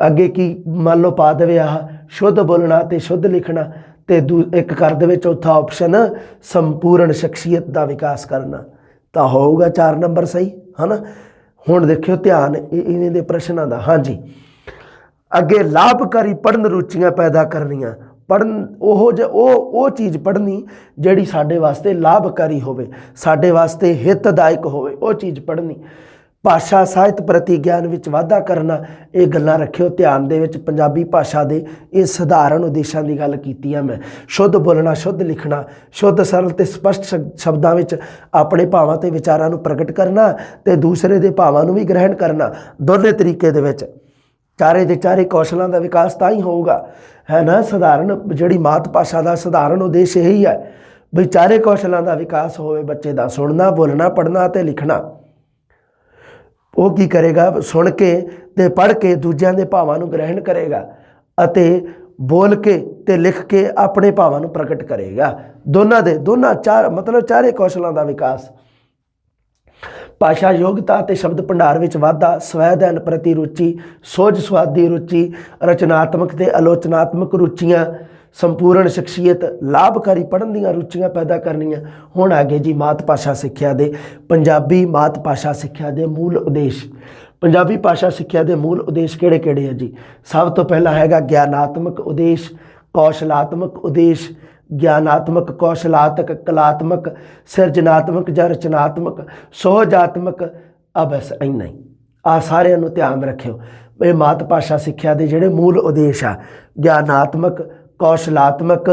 ਅੱਗੇ ਕੀ ਮੰਨ ਲਓ ਪਾ ਦੇਵੇ ਆਹ ਸ਼ੁੱਧ ਬੋਲਣਾ ਤੇ ਸ਼ੁੱਧ ਲਿਖਣਾ, ਤੇ ਇੱਕ ਕਰ ਦੇਵੇ ਚੌਥਾ ਆਪਸ਼ਨ ਸੰਪੂਰਨ ਸ਼ਖਸੀਅਤ ਦਾ ਵਿਕਾਸ ਕਰਨਾ, ਤਾਂ ਹੋਊਗਾ 4 ਨੰਬਰ ਸਹੀ, ਹੈ ਨਾ। ਹੁਣ ਦੇਖਿਓ ਧਿਆਨ ਇਵੇਂ ਦੇ ਪ੍ਰਸ਼ਨਾਂ ਦਾ। ਹਾਂਜੀ, ਅੱਗੇ ਲਾਭਕਾਰੀ ਪੜ੍ਹਨ ਰੁਚੀਆਂ ਪੈਦਾ ਕਰਨੀਆਂ, ਪੜ੍ਹਨ ਉਹ ਚੀਜ਼ ਪੜ੍ਹਨੀ ਜਿਹੜੀ ਸਾਡੇ ਵਾਸਤੇ ਲਾਭਕਾਰੀ ਹੋਵੇ, ਸਾਡੇ ਵਾਸਤੇ ਹਿੱਤਦਾਇਕ ਹੋਵੇ, ਉਹ ਚੀਜ਼ ਪੜ੍ਹਨੀ। ਭਾਸ਼ਾ ਸਾਹਿਤ ਪ੍ਰਤੀ ਗਿਆਨ ਵਿੱਚ ਵਾਧਾ ਕਰਨਾ, ਇਹ ਗੱਲਾਂ ਰੱਖਿਓ ਧਿਆਨ ਦੇ ਵਿੱਚ। ਪੰਜਾਬੀ ਭਾਸ਼ਾ ਦੇ ਇਹ ਸਧਾਰਨ ਉਦੇਸ਼ਾਂ ਦੀ ਗੱਲ ਕੀਤੀ ਆ ਮੈਂ। ਸ਼ੁੱਧ ਬੋਲਣਾ, ਸ਼ੁੱਧ ਲਿਖਣਾ, ਸ਼ੁੱਧ ਸਰਲ ਤੇ ਸਪਸ਼ਟ ਸ਼ਬਦਾਂ ਵਿੱਚ ਆਪਣੇ ਭਾਵਾਂ ਤੇ ਵਿਚਾਰਾਂ ਨੂੰ ਪ੍ਰਗਟ ਕਰਨਾ ਤੇ ਦੂਸਰੇ ਦੇ ਭਾਵਾਂ ਨੂੰ ਵੀ ਗ੍ਰਹਿਣ ਕਰਨਾ। ਦੋਨੇ ਤਰੀਕੇ ਦੇ ਵਿੱਚ ਚਾਰੇ ਦੇ ਚਾਰੇ ਕੌਸ਼ਲਾਂ ਦਾ ਵਿਕਾਸ ਤਾਂ ਹੀ ਹੋਊਗਾ, ਹੈ ਨਾ। ਸਧਾਰਨ ਜਿਹੜੀ ਮਾਤ ਭਾਸ਼ਾ ਦਾ ਸਧਾਰਨ ਉਦੇਸ਼ ਇਹੀ ਹੈ ਵੀ ਚਾਰੇ ਕੌਸ਼ਲਾਂ ਦਾ ਵਿਕਾਸ ਹੋਵੇ ਬੱਚੇ ਦਾ, ਸੁਣਨਾ, ਬੋਲਣਾ, ਪੜ੍ਹਨਾ ਅਤੇ ਲਿਖਣਾ। ਉਹ ਕੀ ਕਰੇਗਾ, ਸੁਣ ਕੇ ਤੇ ਪੜ੍ਹ ਕੇ ਦੂਜਿਆਂ ਦੇ ਭਾਵਾਂ ਨੂੰ ਗ੍ਰਹਿਣ ਕਰੇਗਾ ਅਤੇ ਬੋਲ ਕੇ ਤੇ ਲਿਖ ਕੇ ਆਪਣੇ ਭਾਵਾਂ ਨੂੰ ਪ੍ਰਗਟ ਕਰੇਗਾ। ਮਤਲਬ ਚਾਰੇ ਕੌਸ਼ਲਾਂ ਦਾ ਵਿਕਾਸ। ਭਾਸ਼ਾ ਯੋਗਤਾ ਅਤੇ ਸ਼ਬਦ ਭੰਡਾਰ ਵਿੱਚ ਵਾਧਾ, ਸਵੈ ਅਧਿਐਨ ਪ੍ਰਤੀ ਰੁਚੀ, ਸੋਝ ਸੁਆਦੀ ਰੁਚੀ, ਰਚਨਾਤਮਕ ਤੇ ਆਲੋਚਨਾਤਮਕ ਰੁਚੀਆਂ, ਸੰਪੂਰਨ ਸ਼ਖਸੀਅਤ, ਲਾਭਕਾਰੀ ਪੜ੍ਹਨ ਦੀਆਂ ਰੁਚੀਆਂ ਪੈਦਾ ਕਰਨੀਆਂ। ਹੁਣ ਆ ਗਏ ਜੀ ਮਾਤ ਭਾਸ਼ਾ ਸਿੱਖਿਆ ਦੇ, ਪੰਜਾਬੀ ਮਾਤ ਭਾਸ਼ਾ ਸਿੱਖਿਆ ਦੇ ਮੂਲ ਉਦੇਸ਼। ਪੰਜਾਬੀ ਭਾਸ਼ਾ ਸਿੱਖਿਆ ਦੇ ਮੂਲ ਉਦੇਸ਼ ਕਿਹੜੇ ਕਿਹੜੇ ਆ ਜੀ? ਸਭ ਤੋਂ ਪਹਿਲਾ ਹੈਗਾ ਗਿਆਨਾਤਮਕ ਉਦੇਸ਼, ਕੌਸ਼ਲਾਤਮਕ ਉਦੇਸ਼, ਗਿਆਨਾਤਮਕ, ਕੌਸ਼ਲਾਤਮਕ, ਕਲਾਤਮਕ, ਸਿਰਜਨਾਤਮਕ ਜਾਂ ਰਚਨਾਤਮਕ, ਸੋਹਜਾਤਮਕ। ਬਸ ਇੰਨਾ ਹੀ, ਆ ਸਾਰਿਆਂ ਨੂੰ ਧਿਆਨ ਰੱਖਿਓ। ਇਹ ਮਾਤ ਭਾਸ਼ਾ ਸਿੱਖਿਆ ਦੇ ਜਿਹੜੇ ਮੂਲ ਉਦੇਸ਼ ਆ, ਗਿਆਨਾਤਮਕ, ਕੌਸ਼ਲਾਤਮਕ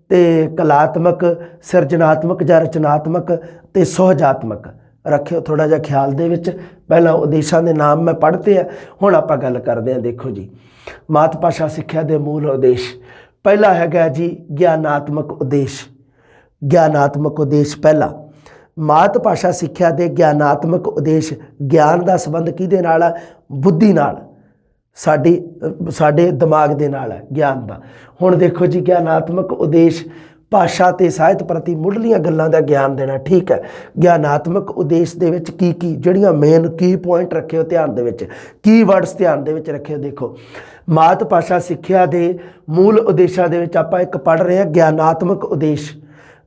ਤੇ ਕਲਾਤਮਕ, ਸਿਰਜਨਾਤਮਕ ਜਾਂ ਰਚਨਾਤਮਕ ਤੇ ਸੋਹਜਾਤਮਕ। ਰੱਖਿਓ ਥੋੜ੍ਹਾ ਜਿਹਾ ਖਿਆਲ ਦੇ ਵਿੱਚ। ਪਹਿਲਾਂ ਉਦੇਸ਼ਾਂ ਦੇ ਨਾਮ ਮੈਂ ਪੜ੍ਹਤੇ ਆ, ਹੁਣ ਆਪਾਂ ਗੱਲ ਕਰਦੇ ਹਾਂ। ਦੇਖੋ ਜੀ, ਮਾਤ ਭਾਸ਼ਾ ਸਿੱਖਿਆ ਦੇ ਮੂਲ ਉਦੇਸ਼। ਪਹਿਲਾ ਹੈਗਾ ਜੀ ਗਿਆਨਾਤਮਕ ਉਦੇਸ਼। ਗਿਆਨਾਤਮਕ ਉਦੇਸ਼ ਪਹਿਲਾ, ਮਾਤ ਭਾਸ਼ਾ ਸਿੱਖਿਆ ਦੇ ਗਿਆਨਾਤਮਕ ਉਦੇਸ਼। ਗਿਆਨ ਦਾ ਸੰਬੰਧ ਕਿਹਦੇ ਨਾਲ ਆ? ਬੁੱਧੀ ਨਾਲ, ਸਾਡੇ ਦਿਮਾਗ ਦੇ ਨਾਲ ਹੈ ਗਿਆਨ ਦਾ। ਹੁਣ ਦੇਖੋ ਜੀ, ਗਿਆਨਾਤਮਕ ਉਦੇਸ਼ ਭਾਸ਼ਾ ਤੇ ਸਾਹਿਤ ਪ੍ਰਤੀ ਮੁੱਢਲੀਆਂ ਗੱਲਾਂ ਦਾ ਗਿਆਨ ਦੇਣਾ। ਠੀਕ ਹੈ, ਗਿਆਨਾਤਮਕ ਉਦੇਸ਼ ਦੇ ਵਿੱਚ ਕੀ ਜਿਹੜੀਆਂ ਮੇਨ ਕੀ ਪੁਆਇੰਟ ਰੱਖਿਓ ਧਿਆਨ ਦੇ ਵਿੱਚ, ਕੀ ਵਰਡਸ ਧਿਆਨ ਦੇ ਵਿੱਚ ਰੱਖਿਓ। ਦੇਖੋ, ਮਾਤ ਭਾਸ਼ਾ ਸਿੱਖਿਆ ਦੇ ਮੂਲ ਉਦੇਸ਼ਾਂ ਦੇ ਵਿੱਚ ਆਪਾਂ ਇੱਕ ਪੜ੍ਹ ਰਹੇ ਹਾਂ ਗਿਆਨਾਤਮਕ ਉਦੇਸ਼।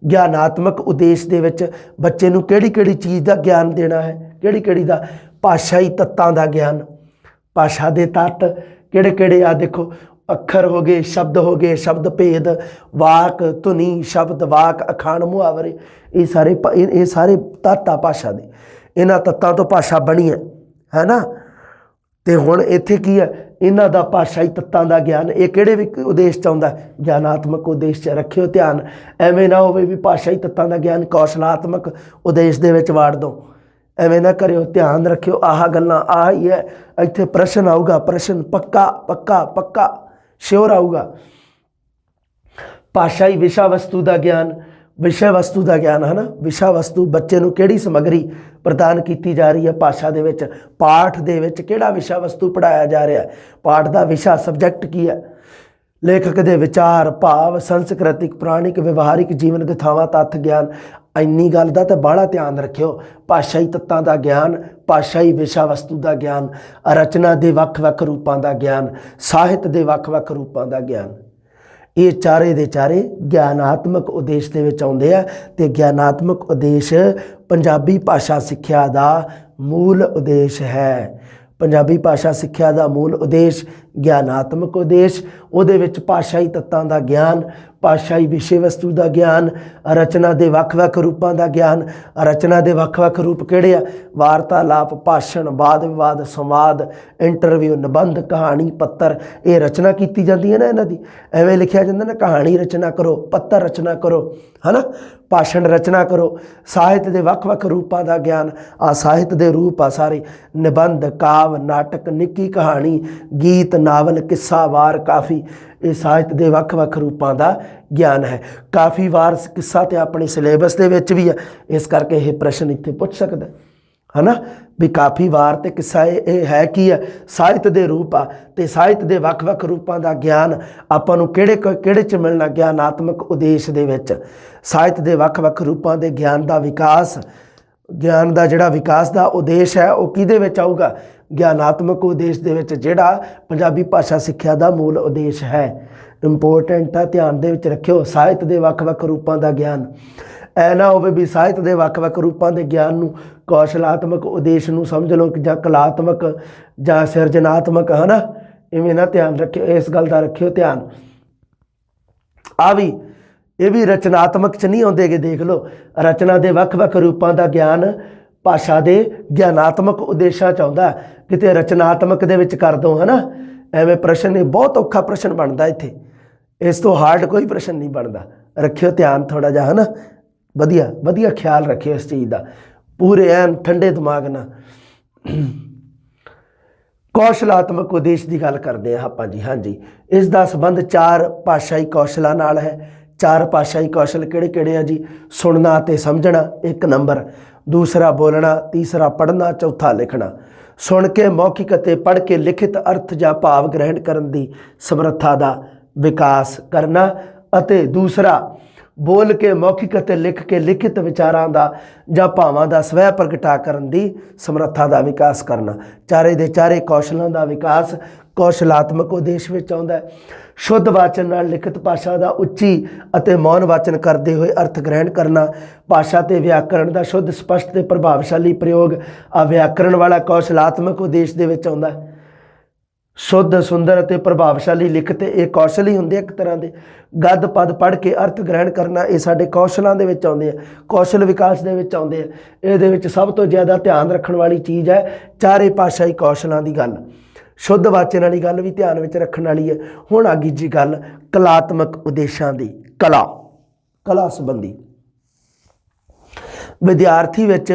ਗਿਆਨਾਤਮਕ ਉਦੇਸ਼ ਦੇ ਵਿੱਚ ਬੱਚੇ ਨੂੰ ਕਿਹੜੀ ਕਿਹੜੀ ਚੀਜ਼ ਦਾ ਗਿਆਨ ਦੇਣਾ ਹੈ? ਕਿਹੜੀ ਕਿਹੜੀ ਦਾ? ਭਾਸ਼ਾਈ ਤੱਤਾਂ ਦਾ ਗਿਆਨ। ਭਾਸ਼ਾ ਦੇ ਤੱਤ ਕਿਹੜੇ ਕਿਹੜੇ ਆ? ਦੇਖੋ, ਅੱਖਰ ਹੋ ਗਏ, ਸ਼ਬਦ ਹੋ ਗਏ, ਸ਼ਬਦ ਭੇਦ, ਵਾਕ, ਧੁਨੀ, ਸ਼ਬਦ, ਵਾਕ, ਅਖਾਣ, ਮੁਹਾਵਰੇ, ਇਹ ਸਾਰੇ ਤੱਤ ਆ ਭਾਸ਼ਾ ਦੇ। ਇਹਨਾਂ ਤੱਤਾਂ ਤੋਂ ਭਾਸ਼ਾ ਬਣੀ ਹੈ ਨਾ। ਤੇ ਹੁਣ ਇੱਥੇ ਕੀ ਹੈ? ਇਹਨਾਂ ਦਾ ਭਾਸ਼ਾਈ ਤੱਤਾਂ ਦਾ ਗਿਆਨ। ਇਹ ਕਿਹੜੇ ਵੀ ਉਦੇਸ਼ 'ਚ ਆਉਂਦਾ? ਗਿਆਨਾਤਮਕ ਉਦੇਸ਼ 'ਚ। ਰੱਖਿਓ ਧਿਆਨ, ਐਵੇਂ ਨਾ ਹੋਵੇ ਵੀ ਭਾਸ਼ਾਈ ਤੱਤਾਂ ਦਾ ਗਿਆਨ ਕੌਸ਼ਲਾਤਮਕ ਉਦੇਸ਼ ਦੇ ਵਿੱਚ ਵਾੜ ਦਿਓ, ਐਵੇਂ ਨਾ ਕਰਿਓ। ਧਿਆਨ ਰੱਖਿਓ, ਆਹ ਗੱਲਾਂ ਆਹ ਹੀ ਹੈ। ਇੱਥੇ ਪ੍ਰਸ਼ਨ ਆਊਗਾ, ਪ੍ਰਸ਼ਨ ਪੱਕਾ ਪੱਕਾ ਪੱਕਾ ਸ਼ਿਓਰ ਆਊਗਾ। ਭਾਸ਼ਾਈ ਵਿਸ਼ਾ ਵਸਤੂ ਦਾ ਗਿਆਨ। ਵਿਸ਼ਾ ਵਸਤੂ ਦਾ ਗਿਆਨ, ਹੈ ਨਾ। ਵਿਸ਼ਾ ਵਸਤੂ, ਬੱਚੇ ਨੂੰ ਕਿਹੜੀ ਸਮੱਗਰੀ ਪ੍ਰਦਾਨ ਕੀਤੀ ਜਾ ਰਹੀ ਹੈ ਭਾਸ਼ਾ ਦੇ ਵਿੱਚ, ਪਾਠ ਦੇ ਵਿੱਚ ਕਿਹੜਾ ਵਿਸ਼ਾ ਵਸਤੂ ਪੜ੍ਹਾਇਆ ਜਾ ਰਿਹਾ, ਪਾਠ ਦਾ ਵਿਸ਼ਾ, ਸਬਜੈਕਟ ਕੀ ਹੈ। ਲੇਖਕ ਦੇ ਵਿਚਾਰ, ਭਾਵ, ਸੰਸਕ੍ਰਿਤਿਕ, ਪੁਰਾਣਿਕ, ਵਿਵਹਾਰਿਕ ਜੀਵਨ ਗਥਾਵਾਂ, ਤੱਥ ਗਿਆਨ। ਇੰਨੀ ਗੱਲ ਦਾ ਤਾਂ ਬਾਹਲਾ ਧਿਆਨ ਰੱਖਿਓ। ਭਾਸ਼ਾਈ ਤੱਤਾਂ ਦਾ ਗਿਆਨ, ਭਾਸ਼ਾਈ ਵਿਸ਼ਾ ਵਸਤੂ ਦਾ ਗਿਆਨ, ਰਚਨਾ ਦੇ ਵੱਖ-ਵੱਖ ਰੂਪਾਂ ਦਾ ਗਿਆਨ, ਸਾਹਿਤ ਦੇ ਵੱਖ-ਵੱਖ ਰੂਪਾਂ ਦਾ ਗਿਆਨ। ਇਹ ਚਾਰੇ ਦੇ ਚਾਰੇ ਗਿਆਨਾਤਮਕ ਉਦੇਸ਼ ਦੇ ਵਿੱਚ ਆਉਂਦੇ ਆ। ਤੇ ਗਿਆਨਾਤਮਕ ਉਦੇਸ਼ ਪੰਜਾਬੀ ਭਾਸ਼ਾ ਸਿੱਖਿਆ ਦਾ ਮੂਲ ਉਦੇਸ਼ ਹੈ। ਪੰਜਾਬੀ ਭਾਸ਼ਾ ਸਿੱਖਿਆ ਦਾ ਮੂਲ ਉਦੇਸ਼ ਗਿਆਨਾਤਮਕ ਉਦੇਸ਼। ਉਹਦੇ ਵਿੱਚ ਭਾਸ਼ਾਈ ਤੱਤਾਂ ਦਾ ਗਿਆਨ, ਭਾਸ਼ਾਈ ਵਿਸ਼ੇ ਵਸਤੂ ਦਾ ਗਿਆਨ, ਰਚਨਾ ਦੇ ਵੱਖ-ਵੱਖ ਰੂਪਾਂ ਦਾ ਗਿਆਨ। ਰਚਨਾ ਦੇ ਵੱਖ-ਵੱਖ ਰੂਪ ਕਿਹੜੇ ਆ? ਵਾਰਤਾਲਾਪ, ਭਾਸ਼ਣ, ਵਾਦ ਵਿਵਾਦ, ਸੰਵਾਦ, ਇੰਟਰਵਿਊ, ਨਿਬੰਧ, ਕਹਾਣੀ, ਪੱਤਰ। ਇਹ ਰਚਨਾ ਕੀਤੀ ਜਾਂਦੀ ਹੈ ਨਾ ਇਹਨਾਂ ਦੀ। ਐਵੇਂ ਲਿਖਿਆ ਜਾਂਦਾ ਨਾ, ਕਹਾਣੀ ਰਚਨਾ ਕਰੋ, ਪੱਤਰ ਰਚਨਾ ਕਰੋ, ਹੈ ਨਾ, ਭਾਸ਼ਣ ਰਚਨਾ ਕਰੋ। ਸਾਹਿਤ ਦੇ ਵੱਖ-ਵੱਖ ਰੂਪਾਂ ਦਾ ਗਿਆਨ, ਆ ਸਾਹਿਤ ਦੇ ਰੂਪ ਆ ਸਾਰੇ। ਨਿਬੰਧ, ਕਾਵ, ਨਾਟਕ, ਨਿੱਕੀ ਕਹਾਣੀ, ਗੀਤ, ਨਾਵਲ, ਕਿੱਸਾ, ਵਾਰ, ਕਾਫੀ। ਇਹ ਸਾਹਿਤ ਦੇ ਵੱਖ-ਵੱਖ ਰੂਪਾਂ ਦਾ ਗਿਆਨ ਹੈ। ਕਾਫੀ ਵਾਰ ਕਿੱਸਾ ਤੇ ਆਪਣੇ ਸਿਲੇਬਸ ਦੇ ਵਿੱਚ ਵੀ ਹੈ, ਇਸ ਕਰਕੇ ਇਹ ਪ੍ਰਸ਼ਨ ਇੱਥੇ ਪੁੱਛ ਸਕਦਾ ਹੈ ਨਾ ਵੀ ਕਾਫੀ ਵਾਰ ਤੇ ਕਿੱਸਾ ਇਹ ਹੈ ਕੀ ਹੈ, ਸਾਹਿਤ ਦੇ ਰੂਪ ਆ ਤੇ ਸਾਹਿਤ ਦੇ ਵੱਖ-ਵੱਖ ਰੂਪਾਂ ਦਾ ਗਿਆਨ ਆਪਾਂ ਨੂੰ ਕਿਹੜੇ 'ਚ ਮਿਲਣਾ, ਗਿਆਨਾਤਮਕ ਉਦੇਸ਼ ਦੇ ਵਿੱਚ। ਸਾਹਿਤ ਦੇ ਵੱਖ-ਵੱਖ ਰੂਪਾਂ ਦੇ ਗਿਆਨ ਦਾ ਵਿਕਾਸ, ਗਿਆਨ ਦਾ ਜਿਹੜਾ ਵਿਕਾਸ ਦਾ ਉਦੇਸ਼ ਹੈ ਉਹ ਕਿਹਦੇ ਵਿੱਚ ਆਊਗਾ, ਗਿਆਨਾਤਮਕ ਉਦੇਸ਼ ਦੇ ਵਿੱਚ, ਜਿਹੜਾ ਪੰਜਾਬੀ ਭਾਸ਼ਾ ਸਿੱਖਿਆ ਦਾ ਮੂਲ ਉਦੇਸ਼ ਹੈ। ਇੰਪੋਰਟੈਂਟ ਆ, ਧਿਆਨ ਦੇ ਵਿੱਚ ਰੱਖਿਓ। ਸਾਹਿਤ ਦੇ ਵੱਖ-ਵੱਖ ਰੂਪਾਂ ਦਾ ਗਿਆਨ, ਐ ਨਾ ਹੋਵੇ ਵੀ ਸਾਹਿਤ ਦੇ ਵੱਖ-ਵੱਖ ਰੂਪਾਂ ਦੇ ਗਿਆਨ ਨੂੰ ਕੌਸ਼ਲਾਤਮਕ ਉਦੇਸ਼ ਨੂੰ ਸਮਝ ਲਓ ਕਿ ਜਾਂ ਕਲਾਤਮਕ ਜਾਂ ਸਿਰਜਨਾਤਮਕ, ਹੈ ਨਾ, ਇਵੇਂ ਨਾ ਧਿਆਨ ਰੱਖਿਓ, ਇਸ ਗੱਲ ਦਾ ਰੱਖਿਓ ਧਿਆਨ। ਇਹ ਵੀ ਰਚਨਾਤਮਕ 'ਚ ਨਹੀਂ ਆਉਂਦੇ ਗੇ। ਦੇਖ ਲਓ, ਰਚਨਾ ਦੇ ਵੱਖ-ਵੱਖ ਰੂਪਾਂ ਦਾ ਗਿਆਨ ਭਾਸ਼ਾ ਦੇ ਗਿਆਨਾਤਮਕ ਉਦੇਸ਼ਾਂ 'ਚ ਆਉਂਦਾ, ਕਿਤੇ ਰਚਨਾਤਮਕ ਦੇ ਵਿੱਚ ਕਰ ਦੋ, ਹੈ ਨਾ। ਐਵੇਂ ਪ੍ਰਸ਼ਨ, ਇਹ ਬਹੁਤ ਔਖਾ ਪ੍ਰਸ਼ਨ ਬਣਦਾ ਇੱਥੇ, ਇਸ ਤੋਂ ਹਾਰਡ ਕੋਈ ਪ੍ਰਸ਼ਨ ਨਹੀਂ ਬਣਦਾ। ਰੱਖਿਓ ਧਿਆਨ ਥੋੜ੍ਹਾ ਜਿਹਾ, ਹੈ ਨਾ, ਵਧੀਆ ਖਿਆਲ ਰੱਖਿਓ ਇਸ ਚੀਜ਼ ਦਾ, ਪੂਰੇ ਐਨ ਠੰਡੇ ਦਿਮਾਗ ਨਾਲ। ਕੌਸ਼ਲਾਤਮਕ ਉਦੇਸ਼ ਦੀ ਗੱਲ ਕਰਦੇ ਹਾਂ ਆਪਾਂ ਜੀ। ਹਾਂਜੀ, ਇਸ ਦਾ ਸੰਬੰਧ 4 ਭਾਸ਼ਾਈ ਕੌਸ਼ਲਾਂ ਨਾਲ ਹੈ। 4 ਭਾਸ਼ਾਈ ਕੌਸ਼ਲ ਕਿਹੜੇ-ਕਿਹੜੇ ਆ ਜੀ? ਸੁਣਨਾ ਅਤੇ ਸਮਝਣਾ 1 ਨੰਬਰ, ਦੂਸਰਾ ਬੋਲਣਾ, ਤੀਸਰਾ ਪੜ੍ਹਨਾ, ਚੌਥਾ ਲਿਖਣਾ। ਸੁਣ ਕੇ ਮੌਖਿਕ ਅਤੇ ਪੜ੍ਹ ਕੇ ਲਿਖਿਤ ਅਰਥ ਜਾਂ ਭਾਵ ਗ੍ਰਹਿਣ ਕਰਨ ਦੀ ਸਮਰੱਥਾ ਦਾ ਵਿਕਾਸ ਕਰਨਾ, ਅਤੇ ਦੂਸਰਾ ਬੋਲ ਕੇ ਮੌਖਿਕ ਅਤੇ ਲਿਖ ਕੇ ਲਿਖਿਤ ਵਿਚਾਰਾਂ ਦਾ ਜਾਂ ਭਾਵਾਂ ਦਾ ਸਵੈ ਪ੍ਰਗਟਾ ਕਰਨ ਦੀ ਸਮਰੱਥਾ ਦਾ ਵਿਕਾਸ ਕਰਨਾ। ਚਾਰੇ ਦੇ ਚਾਰੇ ਕੌਸ਼ਲਾਂ ਦਾ ਵਿਕਾਸ ਕੌਸ਼ਲਾਤਮਕ ਉਦੇਸ਼ ਵਿੱਚ ਆਉਂਦਾ ਹੈ। ਸ਼ੁੱਧ ਵਾਚਨ ਨਾਲ ਲਿਖਿਤ ਭਾਸ਼ਾ ਦਾ ਉੱਚੀ ਅਤੇ ਮੌਨ ਵਾਚਨ ਕਰਦੇ ਹੋਏ ਅਰਥ ਗ੍ਰਹਿਣ ਕਰਨਾ। ਭਾਸ਼ਾ ਤੇ ਵਿਆਕਰਣ ਦਾ ਸ਼ੁੱਧ, ਸਪਸ਼ਟ ਤੇ ਪ੍ਰਭਾਵਸ਼ਾਲੀ ਪ੍ਰਯੋਗ ਆ ਵਿਆਕਰਣ ਵਾਲਾ ਕੌਸ਼ਲਾਤਮਕ ਉਦੇਸ਼ ਦੇ ਵਿੱਚ ਆਉਂਦਾ। ਸ਼ੁੱਧ, ਸੁੰਦਰ ਅਤੇ ਪ੍ਰਭਾਵਸ਼ਾਲੀ ਲਿਖਤ ਇਹ ਕੌਸ਼ਲ ਹੀ ਹੁੰਦੇ ਇੱਕ ਤਰ੍ਹਾਂ ਦੇ। ਗੱਦ ਪਦ ਪੜ੍ਹ ਕੇ ਅਰਥ ਗ੍ਰਹਿਣ ਕਰਨਾ ਇਹ ਸਾਡੇ ਕੌਸ਼ਲਾਂ ਦੇ ਵਿੱਚ ਆਉਂਦੇ ਆ, ਕੌਸ਼ਲ ਵਿਕਾਸ ਦੇ ਵਿੱਚ ਆਉਂਦੇ ਆ। ਇਹਦੇ ਵਿੱਚ ਸਭ ਤੋਂ ਜ਼ਿਆਦਾ ਧਿਆਨ ਰੱਖਣ ਵਾਲੀ ਚੀਜ਼ ਹੈ ਚਾਰੇ ਭਾਸ਼ਾਈ ਕੌਸ਼ਲਾਂ ਦੀ ਗੱਲ। ਸ਼ੁੱਧ ਵਾਚਨ ਵਾਲੀ ਗੱਲ ਵੀ ਧਿਆਨ ਵਿੱਚ ਰੱਖਣ ਵਾਲੀ ਹੈ। ਹੁਣ ਆ ਗਈ ਜੀ ਗੱਲ ਕਲਾਤਮਕ ਉਦੇਸ਼ਾਂ ਦੀ। ਕਲਾ ਸੰਬੰਧੀ ਵਿਦਿਆਰਥੀ ਵਿੱਚ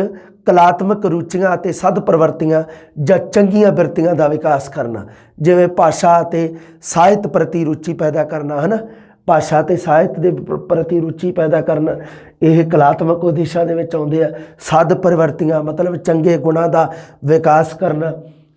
ਕਲਾਤਮਕ ਰੁਚੀਆਂ ਅਤੇ ਸਦ ਪ੍ਰਵਰਤੀਆਂ ਜਾਂ ਚੰਗੀਆਂ ਬਿਰਤੀਆਂ ਦਾ ਵਿਕਾਸ ਕਰਨਾ, ਜਿਵੇਂ ਭਾਸ਼ਾ ਅਤੇ ਸਾਹਿਤ ਪ੍ਰਤੀ ਰੁਚੀ ਪੈਦਾ ਕਰਨਾ, ਹੈ ਨਾ। ਭਾਸ਼ਾ ਅਤੇ ਸਾਹਿਤ ਦੇ ਪ੍ਰਤੀ ਰੁਚੀ ਪੈਦਾ ਕਰਨਾ, ਇਹ ਕਲਾਤਮਕ ਉਦੇਸ਼ਾਂ ਦੇ ਵਿੱਚ ਆਉਂਦੇ ਆ। ਸਦ ਪ੍ਰਵਰਤੀਆਂ ਮਤਲਬ ਚੰਗੇ ਗੁਣਾਂ ਦਾ ਵਿਕਾਸ ਕਰਨਾ।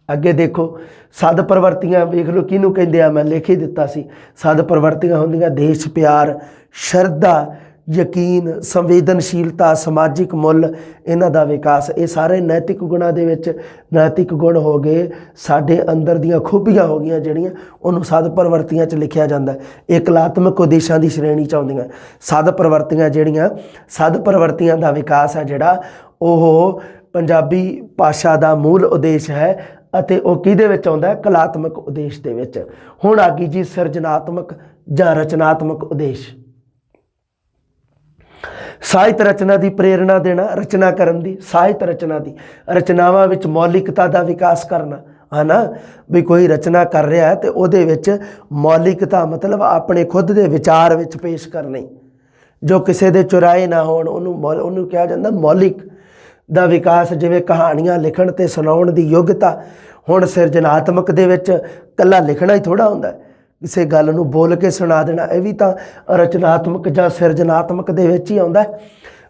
ਅੱਗੇ ਦੇਖੋ, ਸਦ ਪ੍ਰਵਰਤੀਆਂ ਵੇਖ ਲਓ ਕਿਹਨੂੰ ਕਹਿੰਦੇ ਆ, ਮੈਂ ਲਿਖ ਹੀ ਦਿੱਤਾ ਸੀ। ਸਦ ਪ੍ਰਵਰਤੀਆਂ ਹੁੰਦੀਆਂ ਦੇਸ਼ ਪਿਆਰ, ਸ਼ਰਧਾ, ਯਕੀਨ, ਸੰਵੇਦਨਸ਼ੀਲਤਾ, ਸਮਾਜਿਕ ਮੁੱਲ, ਇਹਨਾਂ ਦਾ ਵਿਕਾਸ। ਇਹ ਸਾਰੇ ਨੈਤਿਕ ਗੁਣਾਂ ਦੇ ਵਿੱਚ, ਨੈਤਿਕ ਗੁਣ ਹੋ ਗਏ ਸਾਡੇ ਅੰਦਰ ਦੀਆਂ ਖੂਬੀਆਂ ਹੋ ਗਈਆਂ ਜਿਹੜੀਆਂ, ਉਹਨੂੰ ਸਦ ਪ੍ਰਵਰਤੀਆਂ 'ਚ ਲਿਖਿਆ ਜਾਂਦਾ। ਇਹ ਕਲਾਤਮਕ ਉਦੇਸ਼ਾਂ ਦੀ ਸ਼੍ਰੇਣੀ 'ਚ ਆਉਂਦੀਆਂ। ਸਦ ਪ੍ਰਵਰਤੀਆਂ ਜਿਹੜੀਆਂ, ਸਦ ਪ੍ਰਵਰਤੀਆਂ ਦਾ ਵਿਕਾਸ ਹੈ ਜਿਹੜਾ, ਉਹ ਪੰਜਾਬੀ ਭਾਸ਼ਾ ਦਾ ਮੂਲ ਉਦੇਸ਼ ਹੈ ਅਤੇ ਉਹ ਕਿਹਦੇ ਵਿੱਚ ਆਉਂਦਾ? ਕਲਾਤਮਕ ਉਦੇਸ਼ ਦੇ ਵਿੱਚ। ਹੁਣ ਆ ਗਈ ਜੀ ਸਿਰਜਨਾਤਮਕ ਜਾਂ ਰਚਨਾਤਮਕ ਉਦੇਸ਼। ਸਾਹਿਤ ਰਚਨਾ ਦੀ ਪ੍ਰੇਰਣਾ ਦੇਣਾ, ਰਚਨਾ ਕਰਨ ਦੀ, ਸਾਹਿਤ ਰਚਨਾ ਦੀ, ਰਚਨਾਵਾਂ ਵਿੱਚ ਮੌਲਿਕਤਾ ਦਾ ਵਿਕਾਸ ਕਰਨਾ, ਹੈ ਨਾ। ਵੀ ਕੋਈ ਰਚਨਾ ਕਰ ਰਿਹਾ ਹੈ ਤੇ ਉਹਦੇ ਵਿੱਚ ਮੌਲਿਕਤਾ ਮਤਲਬ ਆਪਣੇ ਖੁਦ ਦੇ ਵਿਚਾਰ ਵਿੱਚ ਪੇਸ਼ ਕਰਨੇ, ਜੋ ਕਿਸੇ ਦੇ ਚੁਰਾਏ ਨਾ ਹੋਣ, ਉਹਨੂੰ ਕਿਹਾ ਜਾਂਦਾ ਮੌਲਿਕ ਦਾ ਵਿਕਾਸ। ਜਿਵੇਂ ਕਹਾਣੀਆਂ ਲਿਖਣ ਅਤੇ ਸੁਣਾਉਣ ਦੀ ਯੋਗਤਾ। ਹੁਣ ਸਿਰਜਨਾਤਮਕ ਦੇ ਵਿੱਚ ਇਕੱਲਾ ਲਿਖਣਾ ਹੀ ਥੋੜ੍ਹਾ ਹੁੰਦਾ, ਕਿਸੇ ਗੱਲ ਨੂੰ ਬੋਲ ਕੇ ਸੁਣਾ ਦੇਣਾ, ਇਹ ਵੀ ਤਾਂ ਰਚਨਾਤਮਕ ਜਾਂ ਸਿਰਜਨਾਤਮਕ ਦੇ ਵਿੱਚ ਹੀ ਆਉਂਦਾ।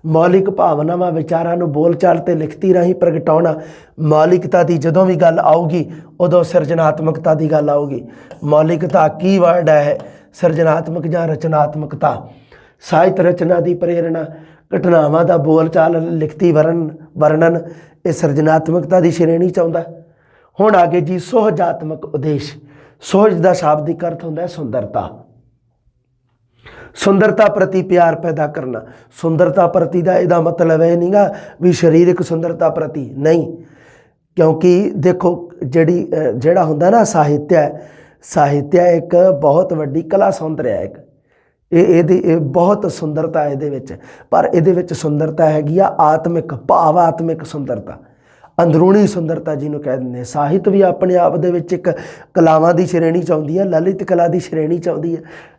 ਮੌਲਿਕ ਭਾਵਨਾਵਾਂ, ਵਿਚਾਰਾਂ ਨੂੰ ਬੋਲਚਾਲ ਅਤੇ ਲਿਖਤੀ ਰਾਹੀਂ ਪ੍ਰਗਟਾਉਣਾ। ਮੌਲਿਕਤਾ ਦੀ ਜਦੋਂ ਵੀ ਗੱਲ ਆਊਗੀ ਉਦੋਂ ਸਿਰਜਨਾਤਮਕਤਾ ਦੀ ਗੱਲ ਆਊਗੀ। ਮੌਲਿਕਤਾ ਕੀ ਵਰਡ ਹੈ? ਸਿਰਜਨਾਤਮਕ ਜਾਂ ਰਚਨਾਤਮਕਤਾ। ਸਾਹਿਤ ਰਚਨਾ ਦੀ ਪ੍ਰੇਰਣਾ, ਘਟਨਾਵਾਂ ਦਾ ਬੋਲਚਾਲ, ਲਿਖਤੀ ਵਰਣਨ, ਇਹ ਸਿਰਜਨਾਤਮਕਤਾ ਦੀ ਸ਼੍ਰੇਣੀ 'ਚ ਆਉਂਦਾ। ਹੁਣ ਆ ਗਏ ਜੀ ਸੁਹਜਾਤਮਕ ਉਦੇਸ਼। ਸੁਹਜ ਦਾ ਸ਼ਾਬਦਿਕ ਅਰਥ ਹੁੰਦਾ ਹੈ ਸੁੰਦਰਤਾ। ਸੁੰਦਰਤਾ ਪ੍ਰਤੀ ਪਿਆਰ ਪੈਦਾ ਕਰਨਾ। ਸੁੰਦਰਤਾ ਪ੍ਰਤੀ ਦਾ ਇਹਦਾ ਮਤਲਬ ਇਹ ਨਹੀਂਗਾ ਵੀ ਸਰੀਰਕ ਸੁੰਦਰਤਾ ਪ੍ਰਤੀ, ਨਹੀਂ। ਕਿਉਂਕਿ ਦੇਖੋ ਜਿਹੜਾ ਹੁੰਦਾ ਨਾ ਸਾਹਿਤਿਆ ਇੱਕ ਬਹੁਤ ਵੱਡੀ ਕਲਾ ਸੌਂਦਰਿਆ ਇੱਕ। ਇਹ ਬਹੁਤ ਸੁੰਦਰਤਾ ਇਹਦੇ ਵਿੱਚ, ਪਰ ਇਹਦੇ ਵਿੱਚ ਸੁੰਦਰਤਾ ਹੈਗੀ ਆ ਆਤਮਿਕ, ਭਾਵਾਤਮਿਕ ਸੁੰਦਰਤਾ, ਅੰਦਰੂਨੀ ਸੁੰਦਰਤਾ ਜਿਹਨੂੰ ਕਹਿ ਦਿੰਦੇ। ਸਾਹਿਤ ਵੀ ਆਪਣੇ ਆਪ ਦੇ ਵਿੱਚ ਇੱਕ ਕਲਾਵਾਂ ਦੀ ਸ਼੍ਰੇਣੀ 'ਚ ਆਉਂਦੀ ਹੈ, ਲਲਿਤ ਕਲਾ ਦੀ ਸ਼੍ਰੇਣੀ 'ਚ ਆਉਂਦੀ